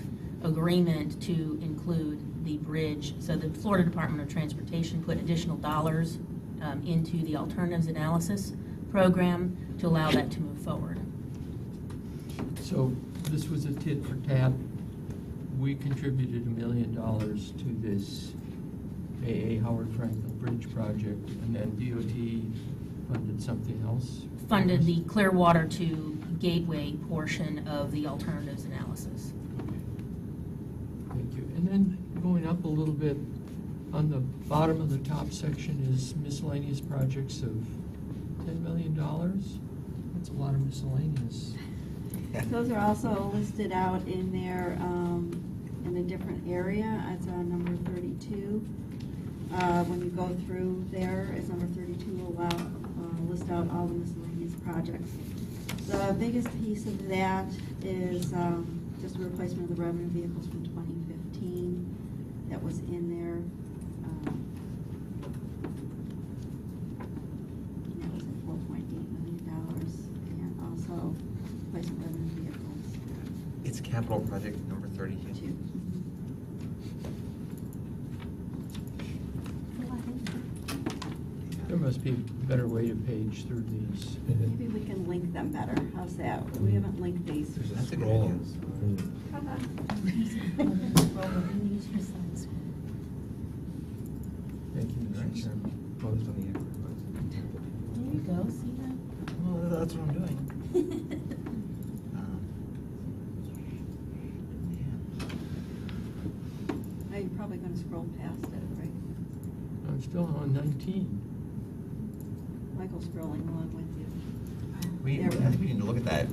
agreement to include the bridge. So the Florida Department of Transportation put additional dollars into the alternatives analysis program to allow that to move forward. so this was a tit for tat. We contributed $1 million to this AA Howard Franklin Bridge project, and then DOT funded something else. Funded the Clearwater to Gateway portion of the alternatives analysis. Thank you. And then going up a little bit, on the bottom of the top section is miscellaneous projects of $10 million. That's a lot of miscellaneous. Those are also listed out in there in a different area. It's number 32. When you go through there, it's number 32 will list out all the miscellaneous projects. The biggest piece of that is just a replacement of the revenue vehicles from 2015 that was in there. That was at $4.8 million, and also replacement revenue vehicles. It's capital project number 32. Two. There must be a better way to page through these. Maybe we can link them better. How's that? We haven't linked these. That's a good idea. Thank you, Mr. Chairman. There you go, see that? Well, that's what I'm doing. Now you're probably going to scroll past it, right? I'm still on 19. Michael's scrolling along with you. I think we need to look at that.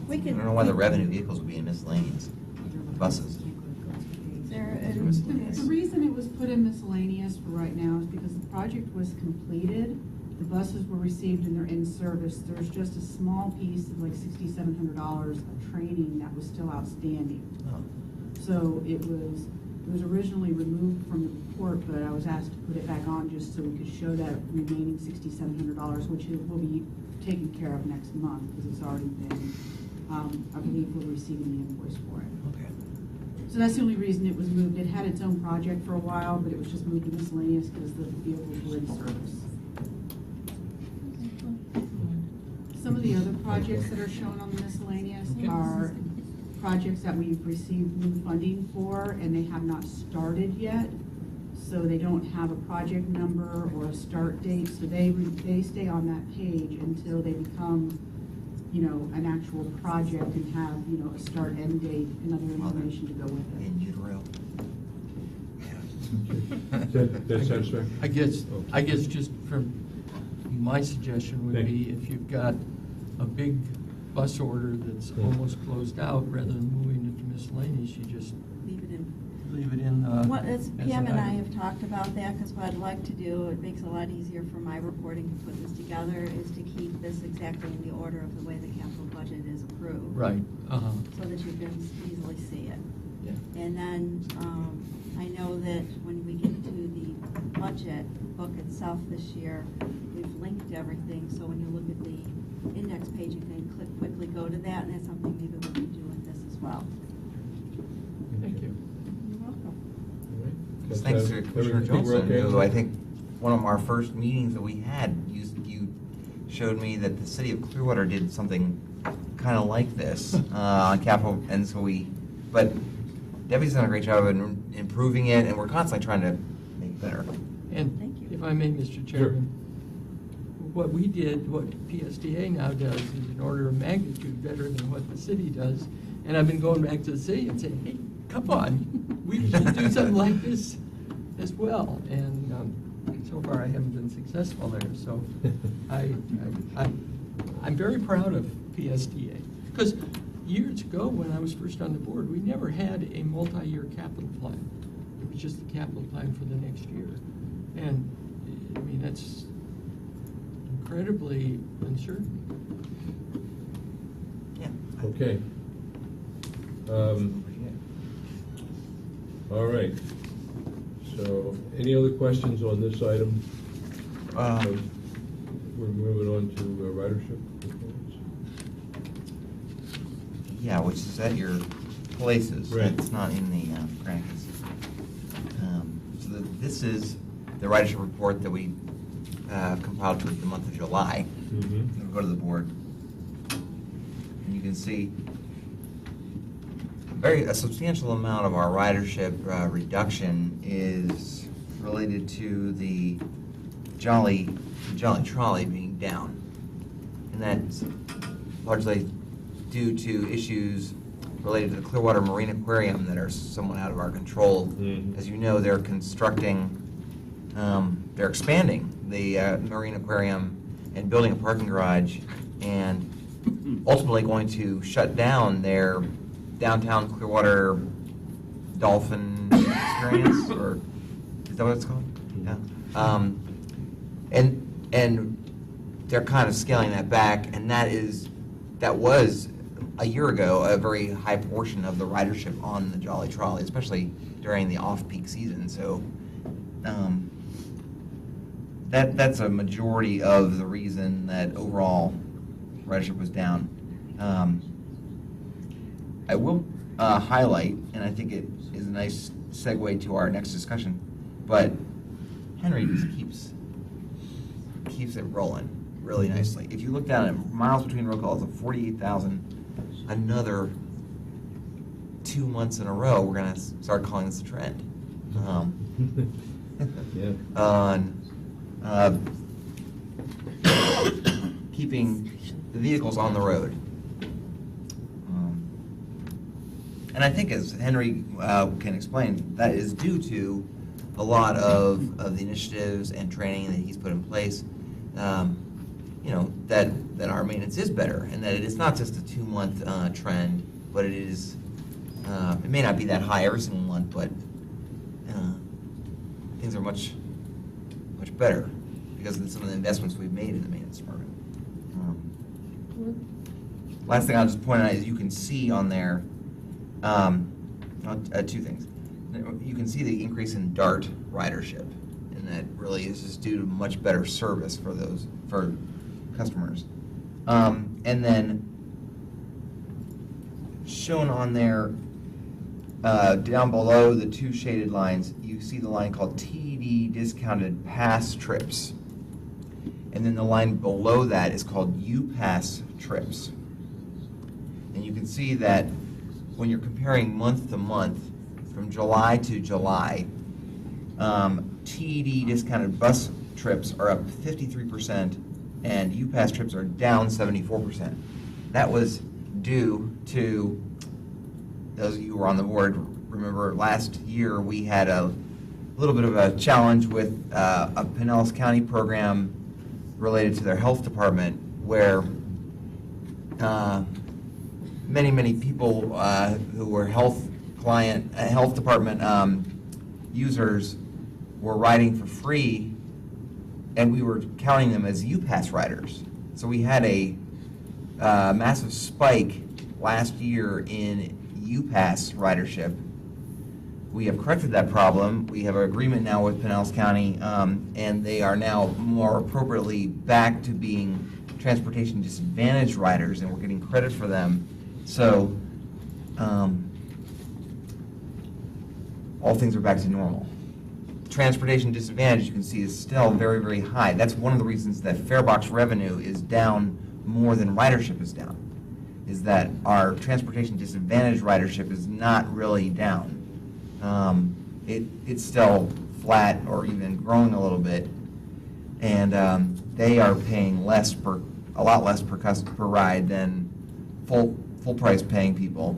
We I can. don't know why the revenue vehicles would be in miscellaneous. Buses. There The reason it was put in miscellaneous for right now is because the project was completed, the buses were received and they're in service. There's just a small piece of like $6,700 of training that was still outstanding. Oh. So it was originally removed from the report, but I was asked to put it back on just so we could show that remaining $6,700, which will be taken care of next month because it's already been, I believe we're receiving the invoice for it. Okay. So that's the only reason it was moved. It had its own project for a while, but it was just moved to miscellaneous because the vehicles were in service. Some of the other projects that are shown on the miscellaneous are projects that we've received new funding for and they have not started yet. So they don't have a project number or a start date, so they stay on that page until they become, you know, an actual project and have, you know, a start end date and other information to go with it. In utero. That satisfactory? I guess just from my suggestion would Thank be if you've got a big bus order that's almost closed out, rather than moving it to miscellaneous, you just leave it in. leave it in. What, as Pam an and I item. have talked about that, because what I'd like to do, it makes it a lot easier for my reporting to put this together, is to keep this exactly in the order of the way the capital budget is approved. Right, So that you can easily see it. yeah. And then, I know that when we get to the budget book itself this year, we've linked everything, so when you look at the index page, you can quickly go to that, and that's something maybe we can do with this as well. Thank you. You're welcome. Thanks to Commissioner Everything we're Johnson, okay? who I think one of our first meetings that we had, you showed me that the city of Clearwater did something kind of like this on capital, and so but Debbie's done a great job of improving it, and we're constantly trying to make it better. And Thank you. if I may, Mr. Chairman, what we did, what PSTA now does is an order of magnitude better than what the city does. And I've been going back to the city and saying, hey, come on, we should do something like this as well. And so far I haven't been successful there. So I'm very proud of PSTA. Because years ago, when I was first on the board, we never had a multi-year capital plan. It was just the capital plan for the next year. And, I mean, that's incredibly uncertain. Yeah. Okay. All right. So, any other questions on this item? We're moving on to ridership reports. Yeah, which is at your places. Right. It's not in the practice. This is the ridership report that we compiled for the month of July. Mm-hmm. We'll go to the board. And you can see a substantial amount of our ridership reduction is related to the Jolly Trolley being down. And that's largely due to issues related to the Clearwater Marine Aquarium that are somewhat out of our control. Mhm. As you know, they're they're expanding the Marine Aquarium and building a parking garage, and ultimately going to shut down their downtown Clearwater Dolphin Experience, or is that what it's called? Yeah. And they're kind of scaling that back, and that was a year ago a very high portion of the ridership on the Jolly Trolley, especially during the off-peak season. So that's a majority of the reason that overall ridership was down. I will highlight, and I think it is a nice segue to our next discussion, but Henry just keeps it rolling really nicely. If you look down at miles between roll calls of 48,000, another 2 months in a row, we're going to start calling this a trend. Yeah. On keeping the vehicles on the road. And I think, as Henry can explain, that is due to a lot of the initiatives and training that he's put in place. That our maintenance is better, and that it is not just a 2-month trend, but it is. It may not be that high every single month, but things are much better because of some of the investments we've made in the maintenance department. Last thing I'll just point out is you can see on there 2 things. You can see the increase in DART ridership, and that really is just due to much better service for customers. And then shown on there, down below the 2 shaded lines, you see the line called TD discounted pass trips. And then the line below that is called UPass trips. And you can see that when you're comparing month to month, from July to July, TD discounted bus trips are up 53%, and UPass trips are down 74%. That was due to, those of you who were on the board, remember last year we had a little bit of a challenge with a Pinellas County program related to their health department, where many people who were health department users were riding for free, and we were counting them as UPass riders. So we had a massive spike last year in UPass ridership. We have corrected that problem. We have an agreement now with Pinellas County, and they are now more appropriately back to being transportation disadvantaged riders, and we're getting credit for them. So all things are back to normal. Transportation disadvantage, you can see, is still very, very high. That's one of the reasons that farebox revenue is down more than ridership is down, is that our transportation disadvantage ridership is not really down. It's still flat or even growing a little bit, and they are paying a lot less per ride than full price paying people.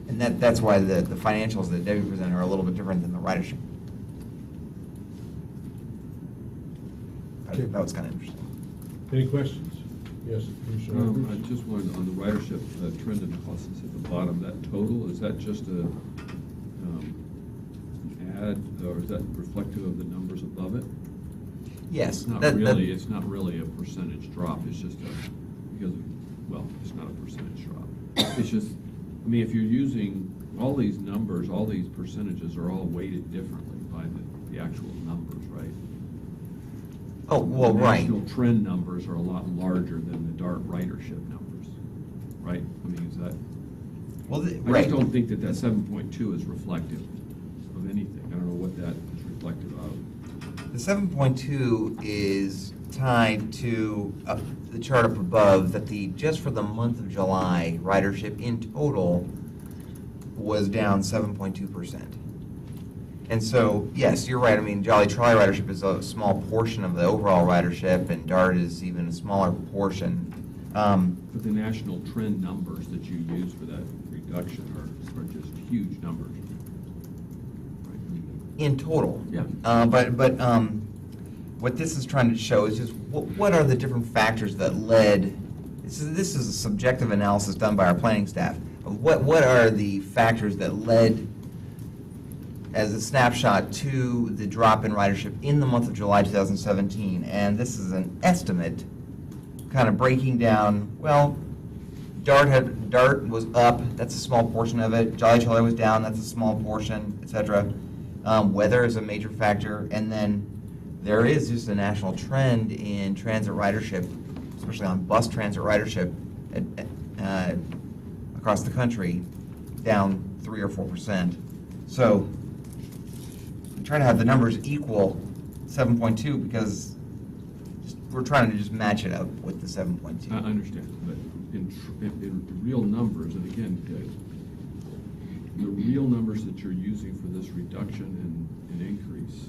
And that's why the financials that Debbie presented are a little bit different than the ridership. I think that was kind of interesting. Any questions? Yes, Commissioner I Roberts? just wanted, on the ridership trend analysis at the bottom, that total, is that just a add, or is that reflective of the numbers above it? Yes. It's not really a percentage drop, it's just it's not a percentage drop. It's just, I mean, if you're using all these numbers, all these percentages are all weighted differently by the actual numbers, right? Oh, well, The right. national trend numbers are a lot larger than the DART ridership numbers, right? I mean, is that? Well, I right. just don't think that 7.2 is reflective of anything. I don't know what that is reflective of. The 7.2 is tied to the chart up above, that just for the month of July, ridership in total was down 7.2%. And so, yes, you're right. I mean, Jolly Trolley ridership is a small portion of the overall ridership, and DART is even a smaller portion. But the national trend numbers that you use for that reduction are just huge numbers. Right? In total. Yeah. But what this is trying to show is just what are the different factors that led, this is a subjective analysis done by our planning staff, of what are the factors that led, as a snapshot, to the drop in ridership in the month of July 2017. And this is an estimate, kind of breaking down, well, DART was up, that's a small portion of it. Jolly Trolley was down, that's a small portion, etc. Weather is a major factor, and then there is just a national trend in transit ridership, especially on bus transit ridership across the country, down 3 or 4%. So I'm trying to have the numbers equal 7.2 because we're trying to just match it up with the 7.2. I understand, but in real numbers, and again, the real numbers that you're using for this reduction and increase,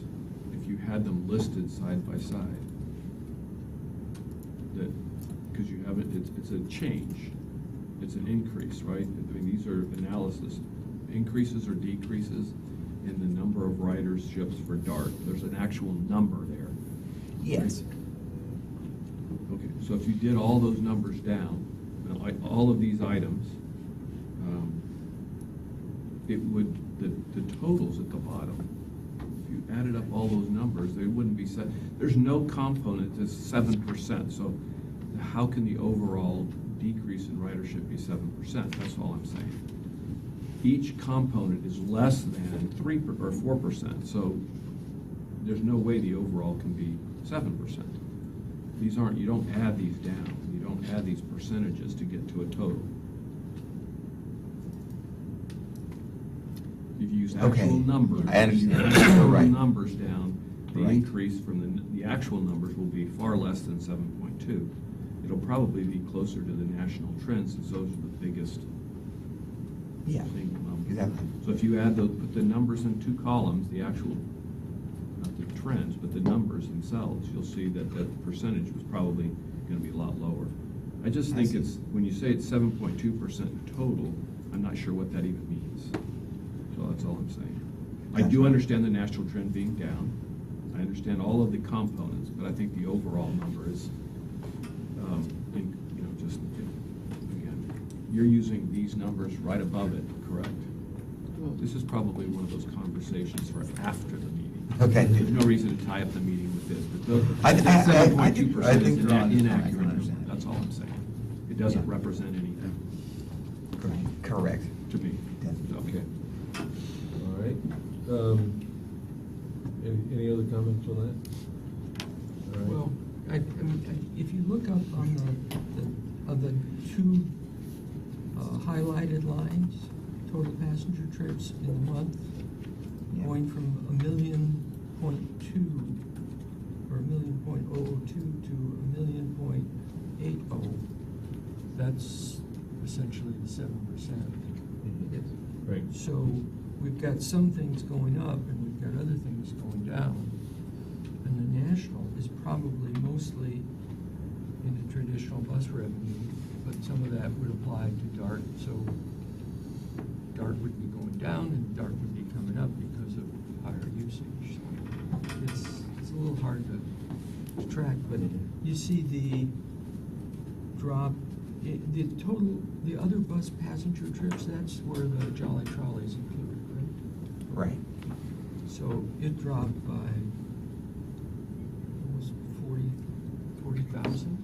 if you had them listed side by side, that, because you have it, it's a change, it's an increase, right? I mean, these are analysis, increases or decreases in the number of riderships for DART. There's an actual number there. Yes. Okay, so if you did all those numbers down, like all of these items, it would, the totals at the bottom, if you added up all those numbers, they wouldn't be set. There's no component that's 7%, so how can the overall decrease in ridership be 7%? That's all I'm saying. Each component is less than 3 or 4%, so there's no way the overall can be 7%. These aren't, you don't add these down. You don't add these percentages to get to a total. If you use Okay. actual numbers, I understand. you add total Right. numbers down, the Right. increase from the actual numbers will be far less than 7.2. It'll probably be closer to the national trends, since those are the biggest Yeah, single numbers. exactly. So if you add those, put the numbers in two columns, the actual, not the trends, but the numbers themselves, you'll see that that percentage was probably going to be a lot lower. I just I think see. it's, when you say it's 7.2% total, I'm not sure what that even means. So that's all I'm saying. I do Gotcha. understand the national trend being down. I understand all of the components, but I think the overall number is, just, again, you're using these numbers right above it, correct? Well, this is probably one of those conversations for after the meeting. Okay. There's no reason to tie up the meeting with this, but I the think- 7.2% is I an think- inaccurate I number. understand. That's all I'm saying. It doesn't Yeah. represent anything Correct. to me. Definitely. Okay. All right. Any other comments on that? All right. Well, I mean, if you look up on the two highlighted lines, total passenger trips in the month, Yeah. going from 1,000,000.2 or 1,000,000.002 to 1,000,000.80, that's essentially the 7%. Right. So we've got some things going up and we've got other things going down. And the national is probably mostly in the traditional bus revenue, but some of that would apply to DART. So DART would be going down and DART would be coming up because of higher usage. So it's a little hard to track, but you see the drop. The total, the other bus passenger trips, that's where the Jolly Trolley is included, right? Right. So it dropped by almost 40,000.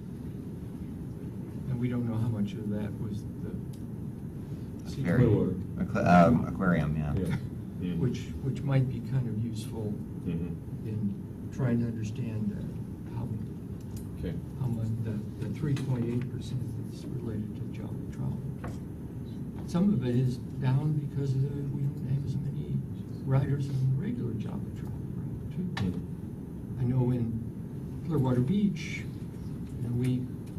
And we don't know how much of that was the Very, Clearwater. aquarium, yeah. Yeah. which might be kind of useful Mhm. in trying to understand Okay. how much the 3.8% that's related to Jolly Trolley. Some of it is down because we don't have as many riders on the regular Jolly Trolley route too. Mhm. I know in Clearwater Beach,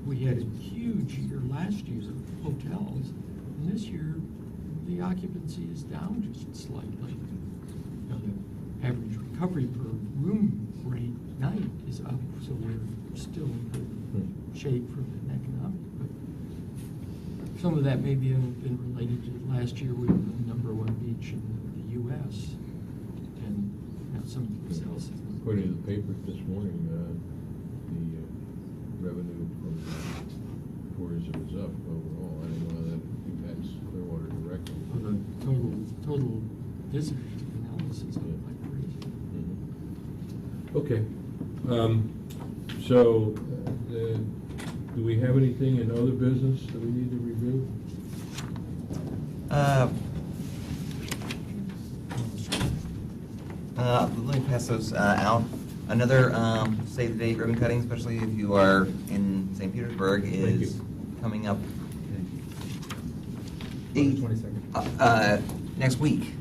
we had a huge year last year of hotels, and this year the occupancy is down just slightly. The average recovery per room rate night is up, so we're still in good shape from an economic, but some of that may be been related to last year we were the #1 beach in the U.S. And some sales. According to the papers this morning, the revenue from tourism is up overall. I don't know how that impacts Clearwater directly. The total visitors to the Nellis is up like crazy. Okay. So, do we have anything in other business that we need to review? Let me pass those out. Another save the date ribbon cutting, especially if you are in St. Petersburg, is coming up next week.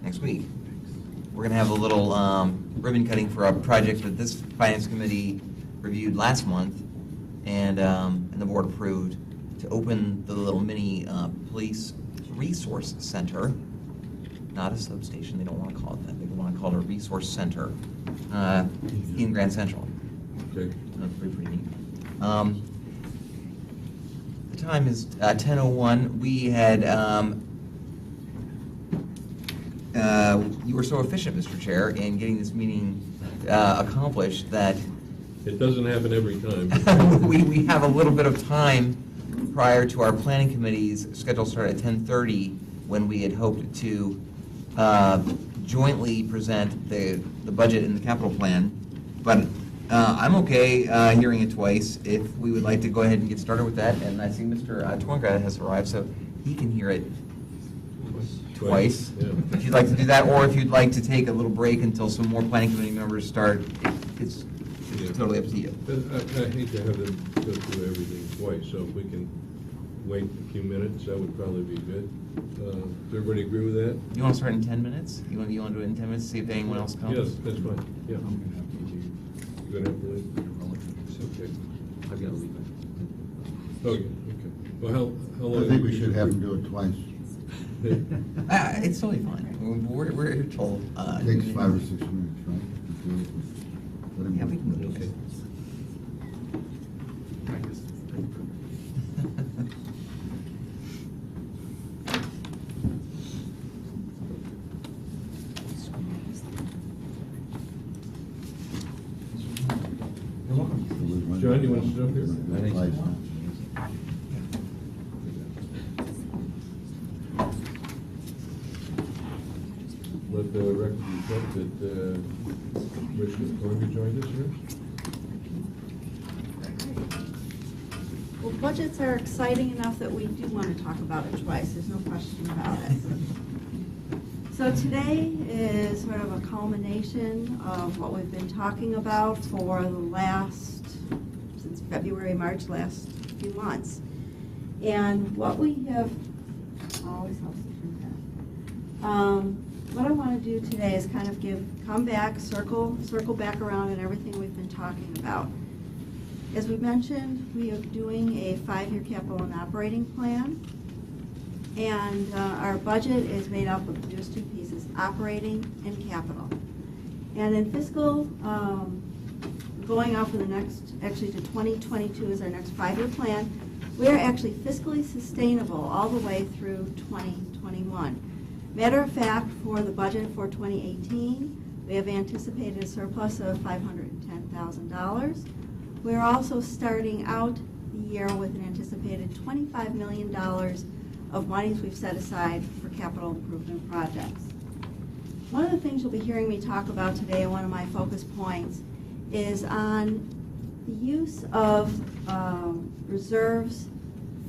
Next week. We're going to have a little ribbon cutting for a project that this Finance Committee reviewed last month and the board approved to open the little mini police resource center. Not a substation, they don't want to call it that. They want to call it a resource center in Grand Central. Okay. That's pretty neat. The time is 10:01. We had, you were so efficient, Mr. Chair, in getting this meeting accomplished that It doesn't happen every time. we have a little bit of time prior to our planning committee's scheduled start at 10:30 when we had hoped to jointly present the budget and the capital plan. But I'm okay hearing it twice if we would like to go ahead and get started with that. And I see Mr. Twingrad has arrived, so he can hear it twice. Yeah. If you'd like to do that, or if you'd like to take a little break until some more planning committee members start, it's totally up to you. I hate to have them go through everything twice, so if we can wait a few minutes, that would probably be good. Does everybody agree with that? You want to start in 10 minutes? You want to do it in 10 minutes, see if anyone else comes? Yes, that's fine, yeah. I'm going to have to leave. You're gonna have to leave? Okay. I've got to leave. Okay, okay. Well, how long? I think we should have them do it twice. It's totally fine. We're here till. It takes 5 or 6 minutes, right? Let him Yeah, we can do it. Okay. You're welcome. John, you want to sit up here? I think so. Let the record reflect that Commissioner Thornby joined us here. Well, budgets are exciting enough that we do want to talk about it twice, there's no question about it. So today is sort of a culmination of what we've been talking about for the last, since February, March, last few months. And what we have, always helps to do that. What I want to do today is kind of come back, circle back around and everything we've been talking about. As we mentioned, we are doing a 5-year capital and operating plan. And our budget is made up of just 2 pieces, operating and capital. And in fiscal, going out for the next, actually to 2022 is our next 5-year plan, we are actually fiscally sustainable all the way through 2021. Matter of fact, for the budget for 2018, we have anticipated a surplus of $510,000. We're also starting out the year with an anticipated $25 million of monies we've set aside for capital improvement projects. One of the things you'll be hearing me talk about today, and one of my focus points, is on the use of reserves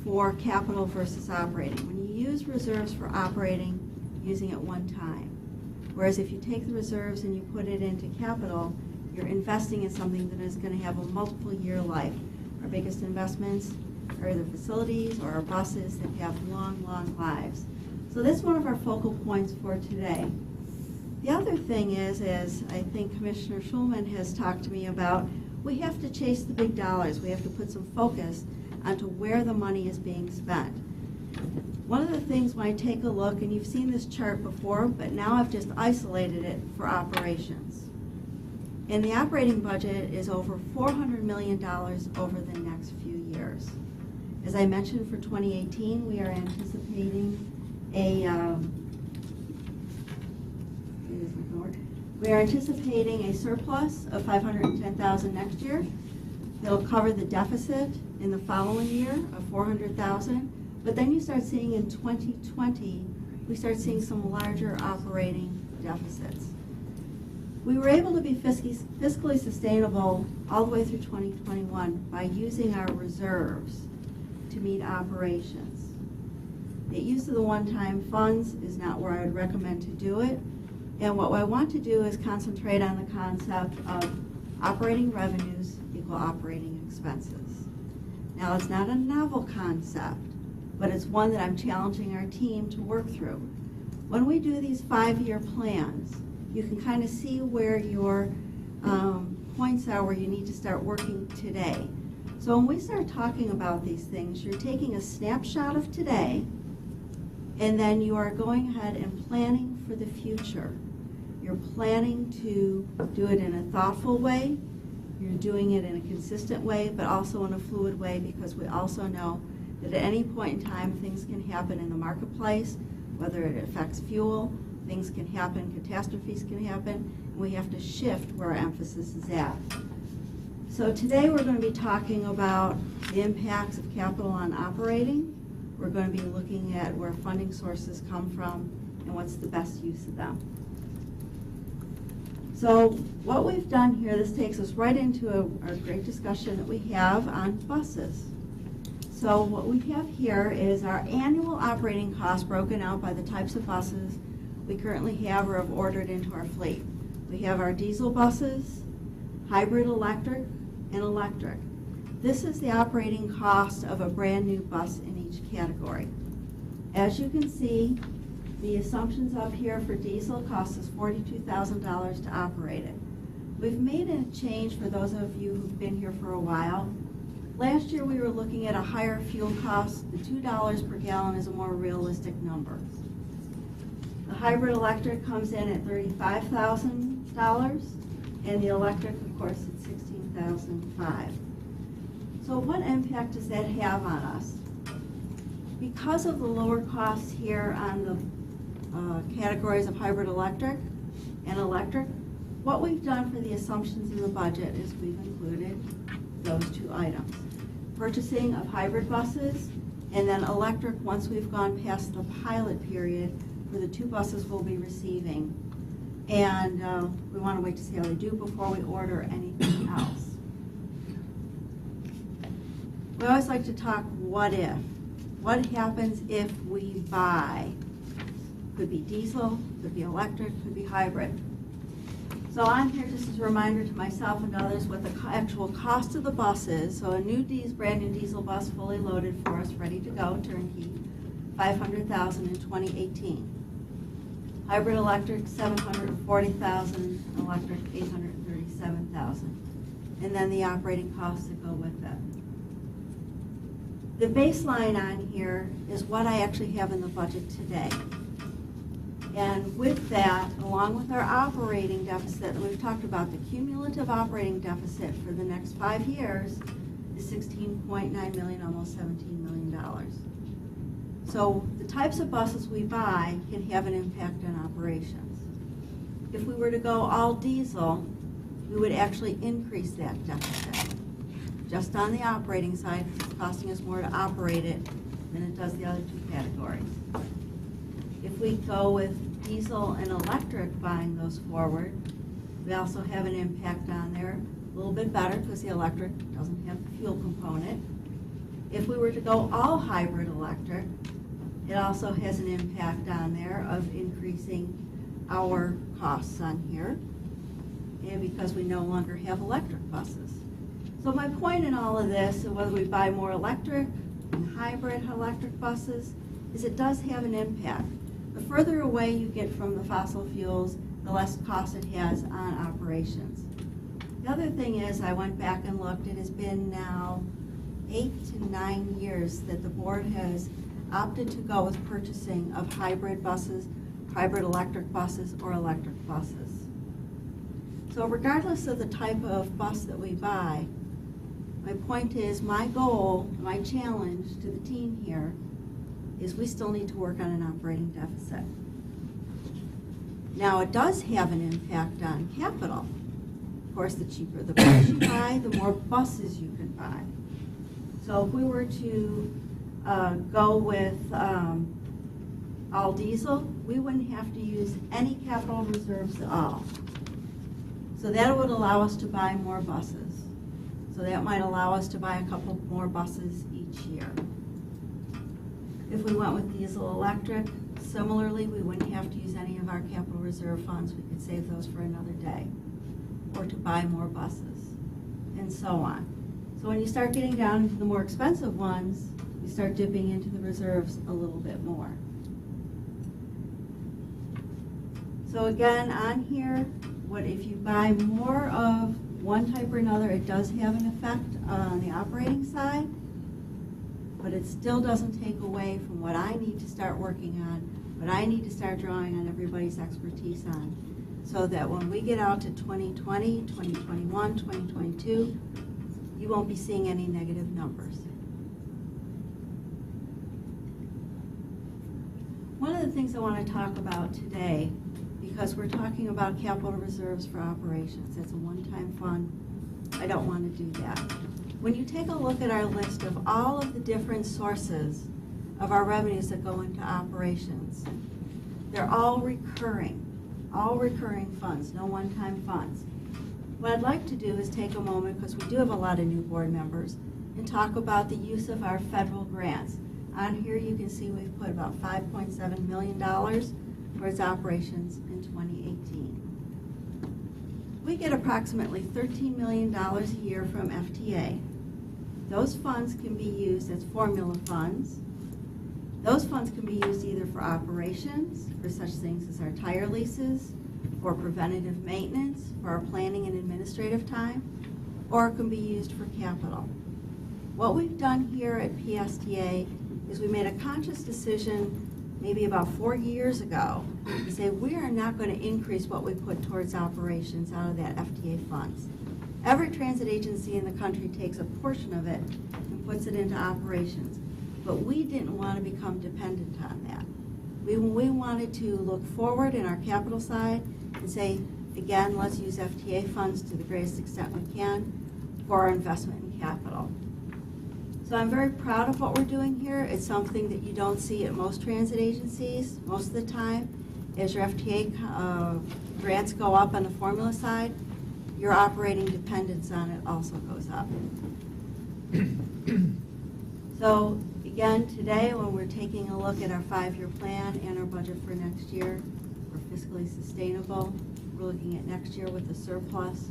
for capital versus operating. When you use reserves for operating, using it one time. Whereas if you take the reserves and you put it into capital, you're investing in something that is going to have a multiple year life. Our biggest investments are either facilities or our buses that have long, long lives. So that's one of our focal points for today. The other thing is, as I think Commissioner Schulman has talked to me about, we have to chase the big dollars. We have to put some focus onto where the money is being spent. One of the things when I take a look, and you've seen this chart before, but now I've just isolated it for operations. And the operating budget is over $400 million over the next few years. As I mentioned, for 2018, we are anticipating a surplus of $510,000 next year. It'll cover the deficit in the following year of $400,000. But then you start seeing in 2020, we start seeing some larger operating deficits. We were able to be fiscally sustainable all the way through 2021 by using our reserves to meet operations. The use of the one-time funds is not where I would recommend to do it. And what I want to do is concentrate on the concept of operating revenues equal operating expenses. Now, it's not a novel concept, but it's one that I'm challenging our team to work through. When we do these 5-year plans, you can kind of see where your points are where you need to start working today. So when we start talking about these things, you're taking a snapshot of today, and then you are going ahead and planning for the future. You're planning to do it in a thoughtful way. You're doing it in a consistent way, but also in a fluid way, because we also know that at any point in time, things can happen in the marketplace, whether it affects fuel, things can happen, catastrophes can happen, and we have to shift where our emphasis is at. So today we're going to be talking about the impacts of capital on operating. We're going to be looking at where funding sources come from and what's the best use of them. So what we've done here, this takes us right into a great discussion that we have on buses. So what we have here is our annual operating costs broken out by the types of buses we currently have or have ordered into our fleet. We have our diesel buses, hybrid electric, and electric. This is the operating cost of a brand new bus in each category. As you can see, the assumptions up here for diesel cost us $42,000 to operate it. We've made a change for those of you who've been here for a while. Last year we were looking at a higher fuel cost. The $2 per gallon is a more realistic number. The hybrid electric comes in at $35,000, and the electric, of course, at $16,500. So what impact does that have on us? Because of the lower costs here on the categories of hybrid electric and electric, what we've done for the assumptions in the budget is we've included those two items. Purchasing of hybrid buses, and then electric once we've gone past the pilot period for the 2 buses we'll be receiving. And we want to wait to see how they do before we order anything else. We always like to talk what if. What happens if we buy? Could be diesel, could be electric, could be hybrid. So I'm here just as a reminder to myself and others what the actual cost of the bus is. So a brand new diesel bus fully loaded for us, ready to go, turnkey, $500,000 in 2018. Hybrid electric, $740,000, electric, $837,000. And then the operating costs that go with it. The baseline on here is what I actually have in the budget today. And with that, along with our operating deficit that we've talked about, the cumulative operating deficit for the next 5 years is $16.9 million, almost $17 million. So the types of buses we buy can have an impact on operations. If we were to go all diesel, we would actually increase that deficit. Just on the operating side, it's costing us more to operate it than it does the other 2 categories. If we go with diesel and electric buying those forward, we also have an impact on there, a little bit better because the electric doesn't have the fuel component. If we were to go all hybrid electric, it also has an impact on there of increasing our costs on here, and because we no longer have electric buses. So my point in all of this, whether we buy more electric and hybrid electric buses, is it does have an impact. The further away you get from the fossil fuels, the less cost it has on operations. The other thing is, I went back and looked, it has been now 8 to 9 years that the board has opted to go with purchasing of hybrid buses, hybrid electric buses, or electric buses. So regardless of the type of bus that we buy, My point is, my goal, my challenge to the team here is we still need to work on an operating deficit. Now, it does have an impact on capital. Of course, the cheaper the bus you buy, the more buses you can buy. So if we were to go with all diesel, we wouldn't have to use any capital reserves at all. So that would allow us to buy more buses. So that might allow us to buy a couple more buses each year. If we went with diesel electric, similarly, we wouldn't have to use any of our capital reserve funds. We could save those for another day, or to buy more buses, and so on. So when you start getting down to the more expensive ones, you start dipping into the reserves a little bit more. So again, on here, what if you buy more of one type or another, it does have an effect on the operating side, but it still doesn't take away from what I need to start working on, what I need to start drawing on everybody's expertise on, so that when we get out to 2020, 2021, 2022, you won't be seeing any negative numbers. One of the things I want to talk about today, because we're talking about capital reserves for operations, it's a one-time fund, I don't want to do that. When you take a look at our list of all of the different sources of our revenues that go into operations, they're all recurring funds, no one-time funds. What I'd like to do is take a moment, because we do have a lot of new board members, and talk about the use of our federal grants. On here you can see we've put about $5.7 million towards operations in 2018. We get approximately $13 million a year from FTA. Those funds can be used as formula funds. Those funds can be used either for operations, for such things as our tire leases, for preventative maintenance, for our planning and administrative time, or it can be used for capital. What we've done here at PSTA is we made a conscious decision maybe about 4 years ago to say we are not going to increase what we put towards operations out of that FTA funds. Every transit agency in the country takes a portion of it and puts it into operations, but we didn't want to become dependent on that. We wanted to look forward in our capital side and say, again, let's use FTA funds to the greatest extent we can for our investment in capital. So I'm very proud of what we're doing here. It's something that you don't see at most transit agencies. Most of the time, as your FTA grants go up on the formula side, your operating dependence on it also goes up. So again, today when we're taking a look at our 5-year plan and our budget for next year, we're fiscally sustainable. We're looking at next year with a surplus.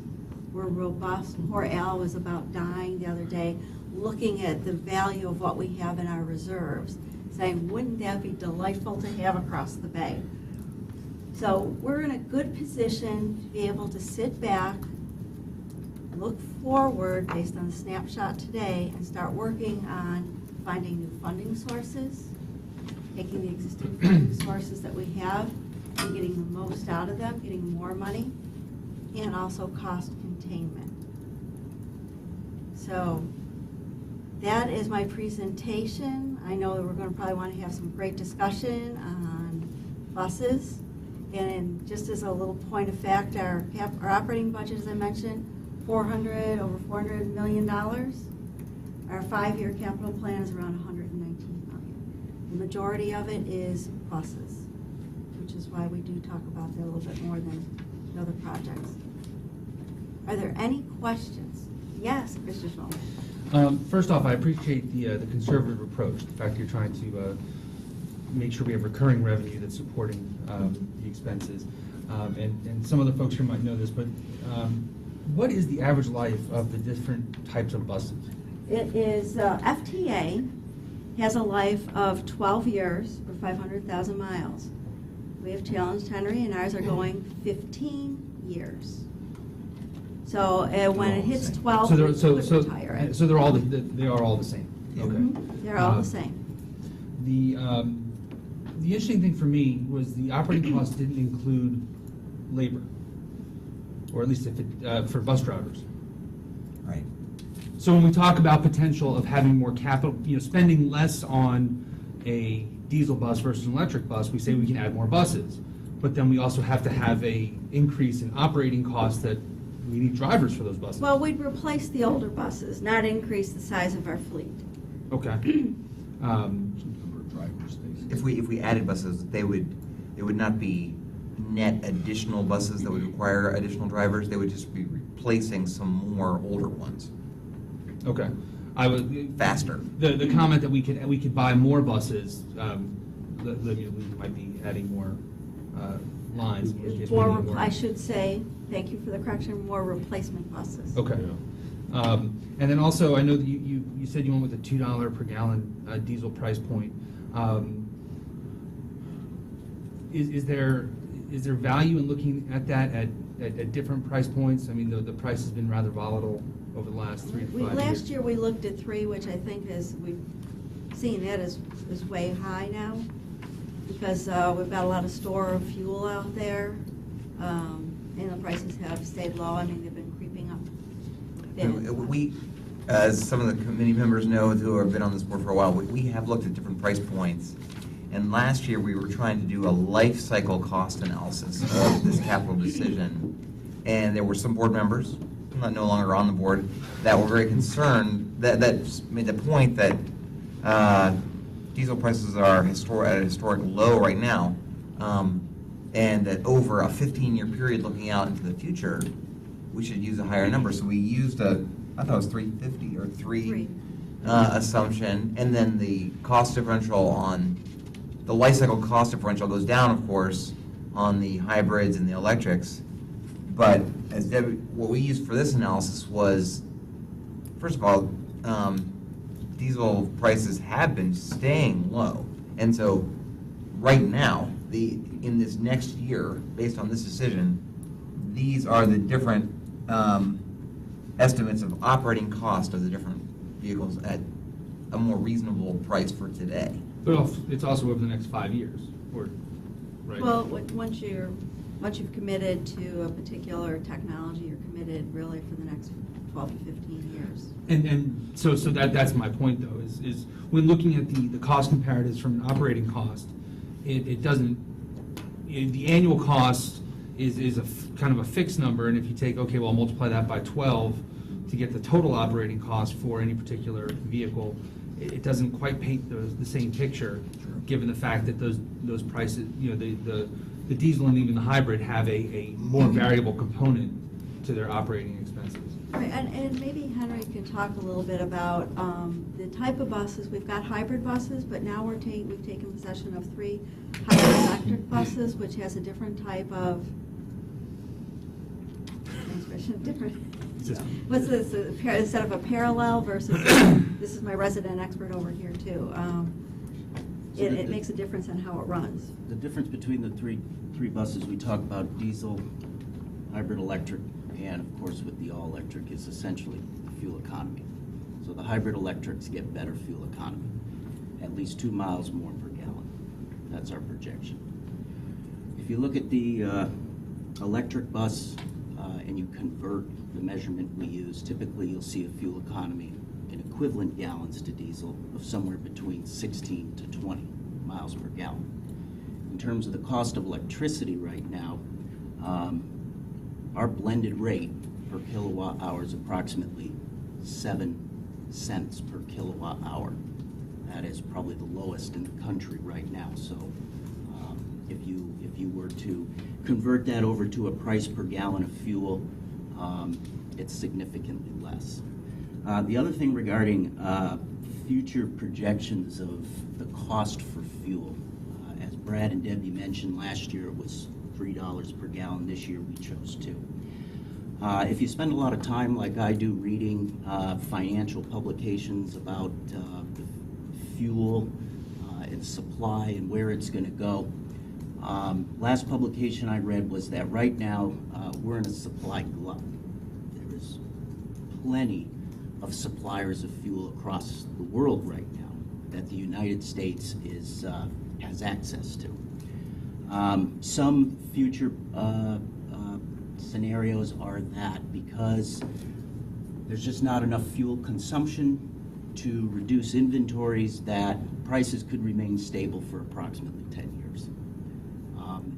We're robust. Poor Al was about dying the other day, looking at the value of what we have in our reserves, saying, wouldn't that be delightful to have across the bay? So we're in a good position to be able to sit back, look forward based on the snapshot today, and start working on finding new funding sources, taking the existing funding sources that we have and getting the most out of them, getting more money, and also cost containment. So that is my presentation. I know that we're going to probably want to have some great discussion on buses. And just as a little point of fact, our operating budget, as I mentioned, over $400 million. Our 5-year capital plan is around $119 million. The majority of it is buses, which is why we do talk about that a little bit more than the other projects. Are there any questions? Yes, Mr. Schulman. First off, I appreciate the conservative approach, the fact you're trying to make sure we have recurring revenue that's supporting the expenses. And some other folks here might know this, but what is the average life of the different types of buses? It is, FTA has a life of 12 years or 500,000 miles. We have challenged Henry, and ours are going 15 years. So when it hits 12, we could retire it. So they are all the same. Okay. They're all the same. The interesting thing for me was the operating cost didn't include labor, or at least if it, for bus drivers. Right. So when we talk about potential of having more capital, spending less on a diesel bus versus an electric bus, we say we can add more buses. But then we also have to have a increase in operating costs that we need drivers for those buses. Well, we'd replace the older buses, not increase the size of our fleet. Okay. Number of drivers, they- If we added buses, they would not be net additional buses that would require additional drivers. They would just be replacing some more older ones Okay. I would. faster. The comment that we could buy more buses, we might be adding more lines. in case we need more. I should say, thank you for the correction, more replacement buses. Okay. And then also, I know that you said you went with a $2 per gallon diesel price point. Is there value in looking at that at different price points? I mean, the price has been rather volatile over the last 3 to 5 years. Last year, we looked at 3, which I think we've seen that is way high now, because we've got a lot of store of fuel out there, and the prices have stayed low. I mean, they've been creeping up. We, as some of the committee members know who have been on this board for a while, we have looked at different price points. And last year, we were trying to do a life cycle cost analysis of this capital decision. And there were some board members, no longer on the board, that were very concerned, that made the point that diesel prices are at a historic low right now, and that over a 15-year period looking out into the future, we should use a higher number. So we used I thought it was 350 or 3 assumption, and then the cost differential on the life cycle cost differential goes down, of course, on the hybrids and the electrics. But as Debbie, what we used for this analysis was, first of all, diesel prices have been staying low, and so right now, in this next year, based on this decision, these are the different estimates of operating cost of the different vehicles at a more reasonable price for today. But it's also over the next 5 years, right? Well, once you've committed to a particular technology, you're committed really for the next 12 to 15 years. And so that's my point, though, is when looking at the cost comparatives from an operating cost, it doesn't, the annual cost is kind of a fixed number, and if you take, okay, well, multiply that by 12 to get the total operating cost for any particular vehicle, it doesn't quite paint the same picture, given the fact that those prices, the diesel and even the hybrid have a more variable component to their operating expenses. Right, and maybe Henry can talk a little bit about the type of buses. We've got hybrid buses, but now we've taken possession of 3 hybrid electric buses, which has a different type of transmission, what's this, instead of a parallel versus, this is my resident expert over here too. It makes a difference in how it runs. The difference between the three buses we talk about, diesel, hybrid electric, and of course with the all-electric, is essentially the fuel economy. So the hybrid electrics get better fuel economy, at least 2 miles more per gallon. That's our projection. If you look at the electric bus and you convert the measurement we use, typically you'll see a fuel economy in equivalent gallons to diesel of somewhere between 16 to 20 miles per gallon. In terms of the cost of electricity right now, our blended rate per kilowatt hour is approximately 7 cents per kilowatt hour. That is probably the lowest in the country right now. So if you were to convert that over to a price per gallon of fuel, it's significantly less. The other thing regarding future projections of the cost for fuel, as Brad and Debbie mentioned, last year it was $3 per gallon. This year we chose $2. If you spend a lot of time, like I do, reading financial publications about the fuel and supply and where it's going to go, last publication I read was that right now we're in a supply glut. There is plenty of suppliers of fuel across the world right now that the United States has access to. Some future scenarios are that because there's just not enough fuel consumption to reduce inventories that prices could remain stable for approximately 10 years.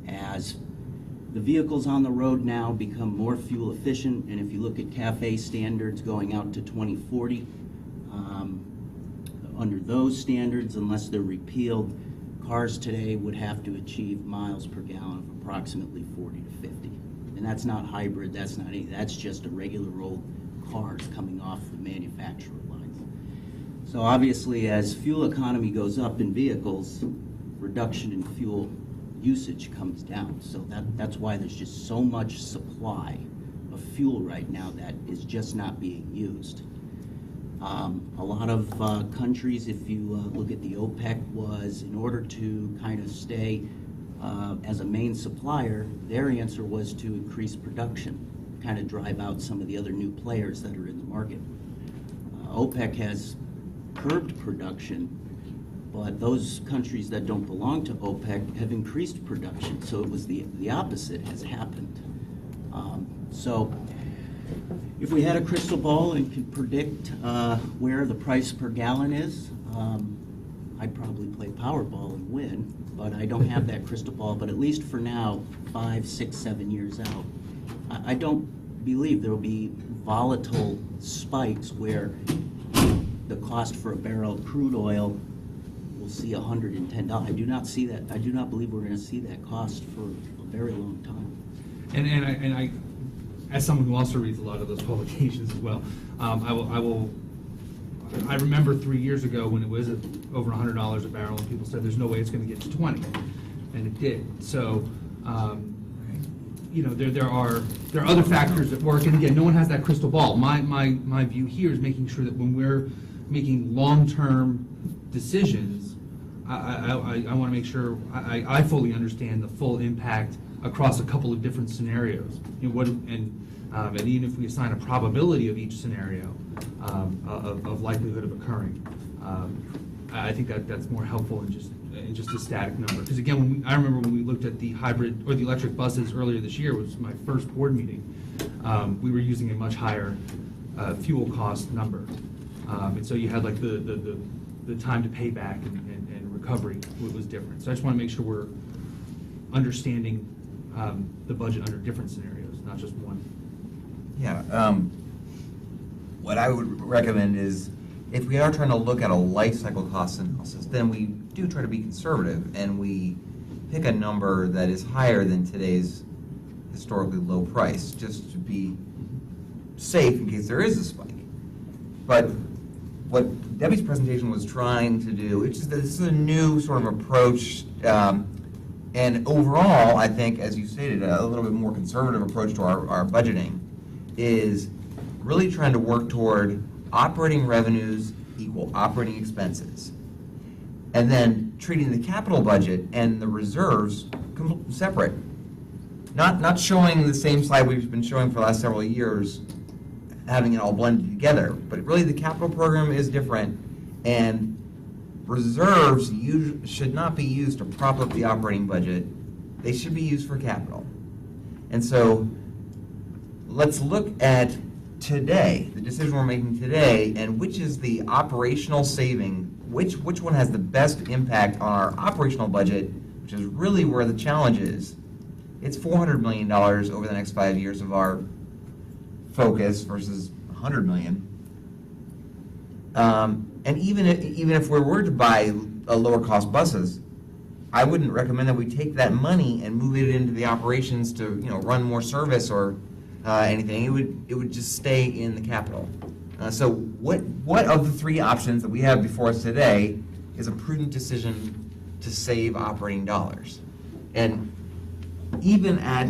As the vehicles on the road now become more fuel efficient, and if you look at CAFE standards going out to 2040, under those standards, unless they're repealed, cars today would have to achieve miles per gallon of approximately 40 to 50. And that's not hybrid, that's not anything, that's just a regular old cars coming off the manufacturer lines. So obviously, as fuel economy goes up in vehicles, reduction in fuel usage comes down. So that's why there's just so much supply of fuel right now that is just not being used. A lot of countries, if you look at the OPEC, was in order to kind of stay as a main supplier, their answer was to increase production, kind of drive out some of the other new players that are in the market. OPEC has curbed production, but those countries that don't belong to OPEC have increased production. So it was the opposite has happened. So if we had a crystal ball and could predict where the price per gallon is, I'd probably play Powerball and win, but I don't have that crystal ball. But at least for now, 5, 6, 7 years out, I don't believe there will be volatile spikes where the cost for a barrel of crude oil will see $110. I do not see that. I do not believe we're going to see that cost for a very long time. And I, as someone who also reads a lot of those publications as well, I remember 3 years ago when it was over $100 a barrel, and people said there's no way it's going to get to 20, and it did. So, there are other factors at work, and again, no one has that crystal ball. My view here is making sure that when we're making long-term decisions, I want to make sure I fully understand the full impact across a couple of different scenarios. And even if we assign a probability of each scenario of likelihood of occurring, I think that's more helpful than just a static number. Because again, I remember when we looked at the hybrid or the electric buses earlier this year, which was my first board meeting, we were using a much higher fuel cost number. And so you had like the time to pay back and recovery was different. So I just want to make sure we're understanding the budget under different scenarios, not just one. Yeah, what I would recommend is, if we are trying to look at a life cycle cost analysis, then we do try to be conservative and we pick a number that is higher than today's historically low price, just to be safe in case there is a spike. But what Debbie's presentation was trying to do, which is that this is a new sort of approach, and overall, I think, as you stated, a little bit more conservative approach to our budgeting, is really trying to work toward operating revenues equal operating expenses, and then treating the capital budget and the reserves separate. Not showing the same slide we've been showing for the last several years, having it all blended together, but really the capital program is different, and reserves should not be used to prop up the operating budget. They should be used for capital. And so let's look at today, the decision we're making today, and which is the operational saving, which one has the best impact on our operational budget, which is really where the challenge is. It's $400 million over the next 5 years of our focus versus $100 million. And even if we were to buy lower cost buses, I wouldn't recommend that we take that money and move it into the operations to run more service or anything. It would just stay in the capital. So what of the three options that we have before us today is a prudent decision to save operating dollars? And even at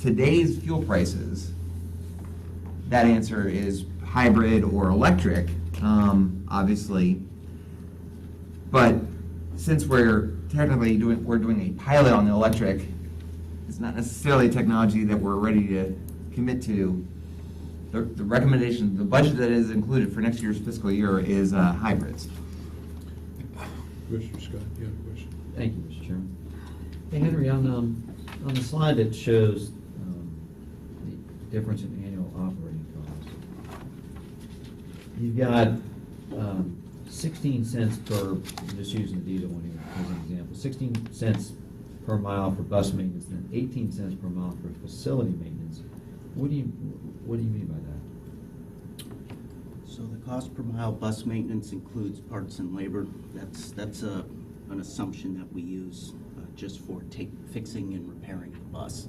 today's fuel prices, that answer is hybrid or electric, obviously. But since we're technically doing a pilot on the electric, it's not necessarily a technology that we're ready to commit to. The recommendation, the budget that is included for next year's fiscal year is hybrids. Commissioner Scott, you have a question? Thank you, Mr. Chairman. Hey, Henry, on the slide that shows the difference in annual operating costs, you've got 16 cents per, I'm just using the diesel one here as an example, 16 cents per mile for bus maintenance, and 18 cents per mile for facility maintenance. What do you mean by that? So the cost per mile bus maintenance includes parts and labor. That's an assumption that we use just for fixing and repairing the bus.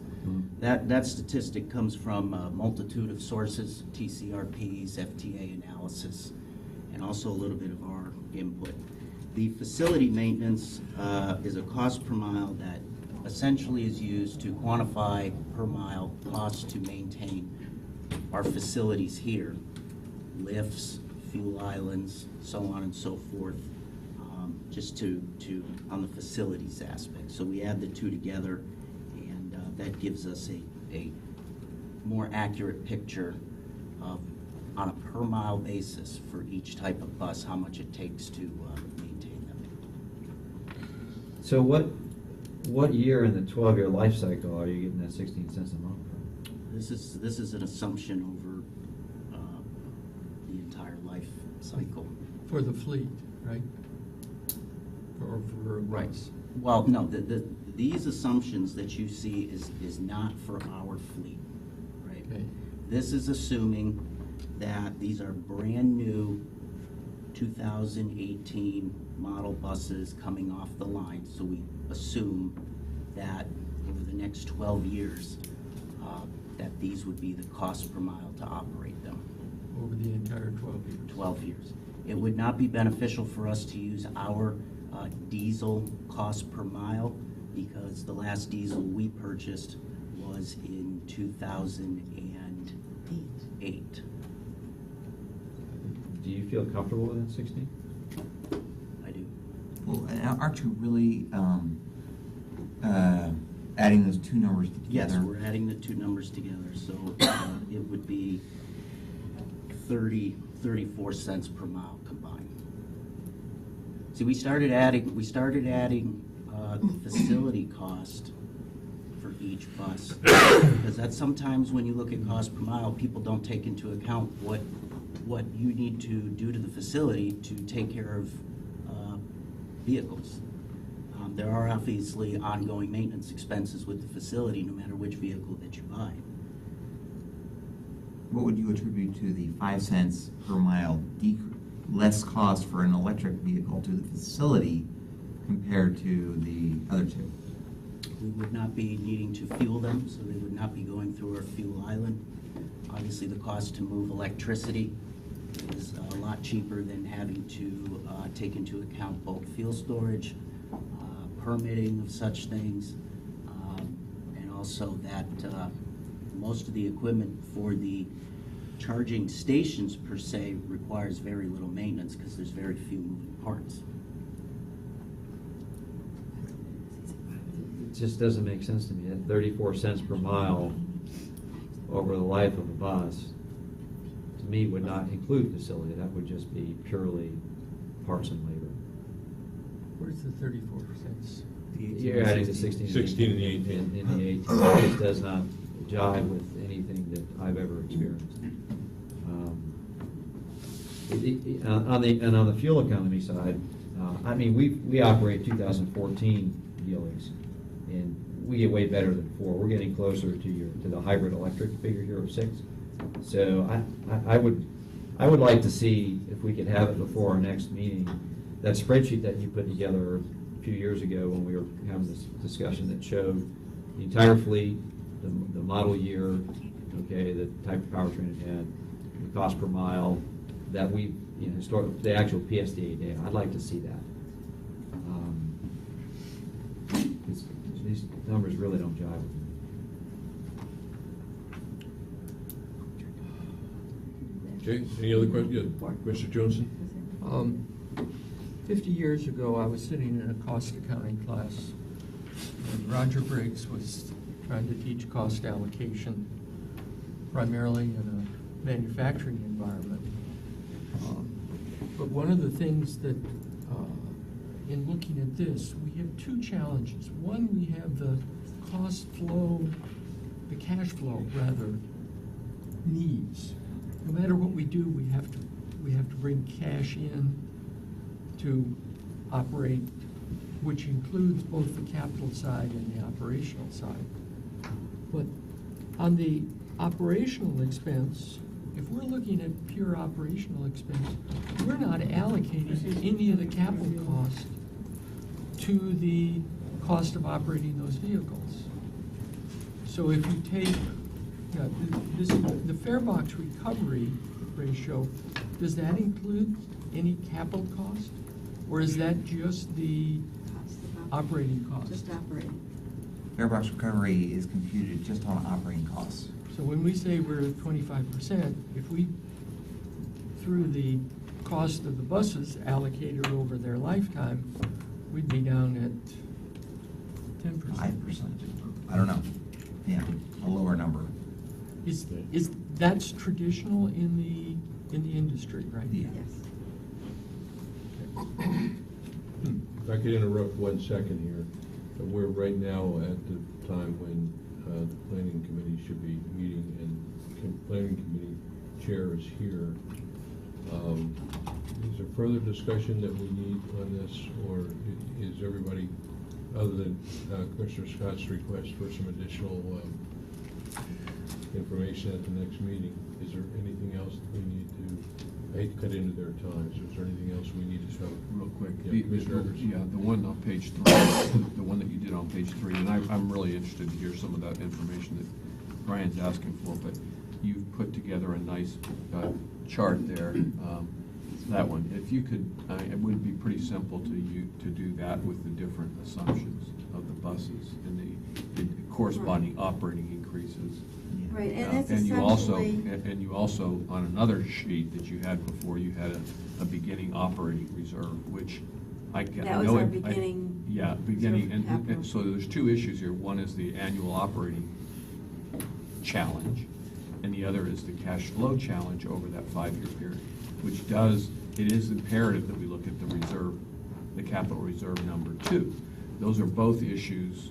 That statistic comes from a multitude of sources, TCRPs, FTA analysis, and also a little bit of our input. The facility maintenance is a cost per mile that essentially is used to quantify per mile cost to maintain our facilities here. Lifts, fuel islands, so on and so forth, just on the facilities aspect. So we add the two together, and that gives us a more accurate picture of, on a per mile basis for each type of bus, how much it takes to maintain them. So what year in the 12-year life cycle are you getting that 16 cents a month from? This is an assumption over the entire life cycle. For the fleet, right? Or for Right. us? Well, no, these assumptions that you see is not for our fleet, right? Okay. This is assuming that these are brand-new 2018 model buses coming off the line. So we assume that over the next 12 years, that these would be the cost per mile to operate them. Over the entire 12 years? 12 years. It would not be beneficial for us to use our diesel cost per mile, because the last diesel we purchased was in 2008. Do you feel comfortable with that 16? I do. Well, aren't you really adding those two numbers together? Yes, we're adding the two numbers together, so it would be 34 cents per mile combined. See, we started adding the facility cost for each bus, because that's sometimes when you look at cost per mile, people don't take into account what you need to do to the facility to take care of vehicles. There are obviously ongoing maintenance expenses with the facility, no matter which vehicle that you buy. What would you attribute to the 5 cents per mile less cost for an electric vehicle to the facility compared to the other two? We would not be needing to fuel them, so they would not be going through our fuel island. Obviously, the cost to move electricity is a lot cheaper than having to take into account bulk fuel storage, permitting of such things, and also that most of the equipment for the charging stations per se requires very little maintenance because there's very few moving parts. It just doesn't make sense to me. At 34 cents per mile over the life of a bus, to me, would not include facility. That would just be purely parts and labor. Where's the 34 cents? You're adding the 16 and the 18. In the 18. It just does not jive with anything that I've ever experienced. On the fuel economy side, I mean, we operate 2014 dealings, and we get way better than 4. We're getting closer to the hybrid electric figure here of 6. So I would like to see if we could have it before our next meeting. That spreadsheet that you put together a few years ago when we were having this discussion that showed the entire fleet, the model year, okay, the type of powertrain it had, the cost per mile, that we, the actual PSTA data. I'd like to see that. These numbers really don't jive with me. Okay, any other questions? Mr. Johnson? 50 years ago, I was sitting in a cost accounting class, and Roger Briggs was trying to teach cost allocation, primarily in a manufacturing environment. But one of the things that, in looking at this, we have two challenges. One, we have the cost flow, the cash flow, rather, needs. No matter what we do, we have to we have to bring cash in to operate, which includes both the capital side and the operational side. But on the operational expense, if we're looking at pure operational expense, we're not allocating any of the capital cost to the cost of operating those vehicles. So if you take, the fare box recovery ratio, does that include any capital cost? Or is that just the operating cost? Just operating. Farebox recovery is computed just on operating costs. So when we say we're at 25%, if we, through the cost of the buses allocated over their lifetime, we'd be down at 10%. 5%. I don't know. Yeah, a lower number. Is that's traditional in the industry, right? Yeah. Yes. If I could interrupt 1 second here. We're right now at the time when the planning committee should be meeting, and planning committee chair is here. Is there further discussion that we need on this, or is everybody, other than Commissioner Scott's request for some additional information at the next meeting, is there anything else that we need to, I hate to cut into their time, so is there anything else we need to cover? Real quick, Yeah, Commissioner Eggers. the one on page 3, the one that you did on page 3, and I'm really interested to hear some of that information that Brian's asking for, but you've put together a nice chart there, that one. If you could, it would be pretty simple to do that with the different assumptions of the buses and the corresponding operating increases. Right, and it's And you also, essentially. on another sheet that you had before, you had a beginning operating reserve, which I get. That was our beginning Yeah, beginning, reserve and capital. so there's 2 issues here. One is the annual operating challenge, and the other is the cash flow challenge over that 5-year period, which it is imperative that we look at the reserve, the capital reserve number 2. Those are both issues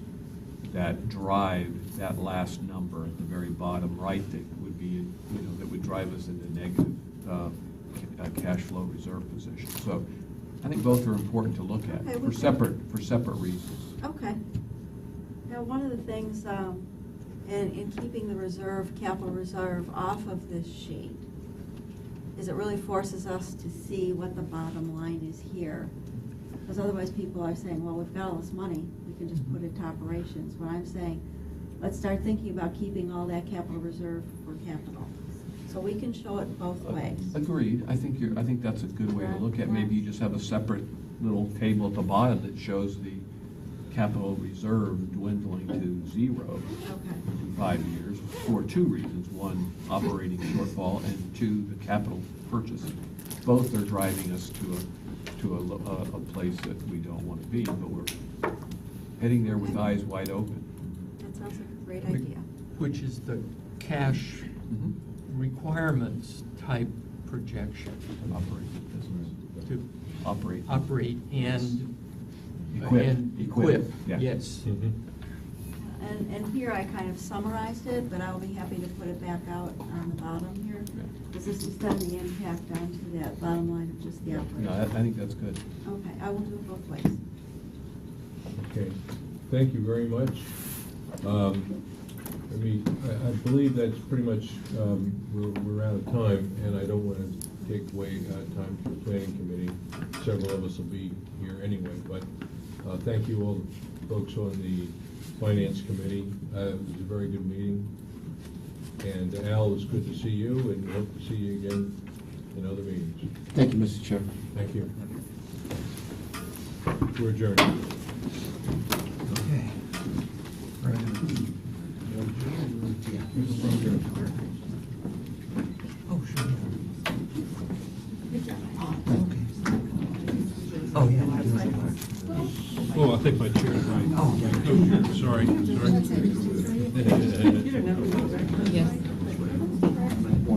that drive that last number at the very bottom right, that would be, that would drive us into negative cash flow reserve position. So I think both are important to look at Okay, for separate reasons. Okay. Now, one of the things, in keeping the capital reserve off of this sheet, is it really forces us to see what the bottom line is here. Because otherwise people are saying, well, we've got all this money, we can just put it to operations. What I'm saying, let's start thinking about keeping all that capital reserve for capital. So we can show it both ways. Agreed. I think that's a good way to look at. Maybe you just have a separate little table at the bottom that shows the capital reserve dwindling to 0 Okay. in 5 years for 2 reasons. 1, operating shortfall, and 2, the capital purchasing. Both are driving us to a place that we don't want to be, but we're heading there with eyes wide open. That sounds like a great idea. Which is the cash requirements type projection Operate the business. to Operate. and Equip. Yeah. Yes. And here I kind of summarized it, but I'll be happy to put it back out on the bottom here, because this is then the impact onto that bottom line of just the operation. No, I think that's good. Okay, I will do it both ways. Okay, thank you very much. I believe that's pretty much, we're out of time, and I don't want to take away time from the planning committee. Several of us will be here anyway, but thank you all the folks on the finance committee. It was a very good meeting. And Al, it's good to see you, and we hope to see you again in other meetings. Thank you, Mr. Chair. Thank you. We're adjourned. Okay. Oh, sure. Oh, yeah. Oh, I think my chair is right. Oh, sorry.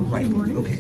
Right, okay.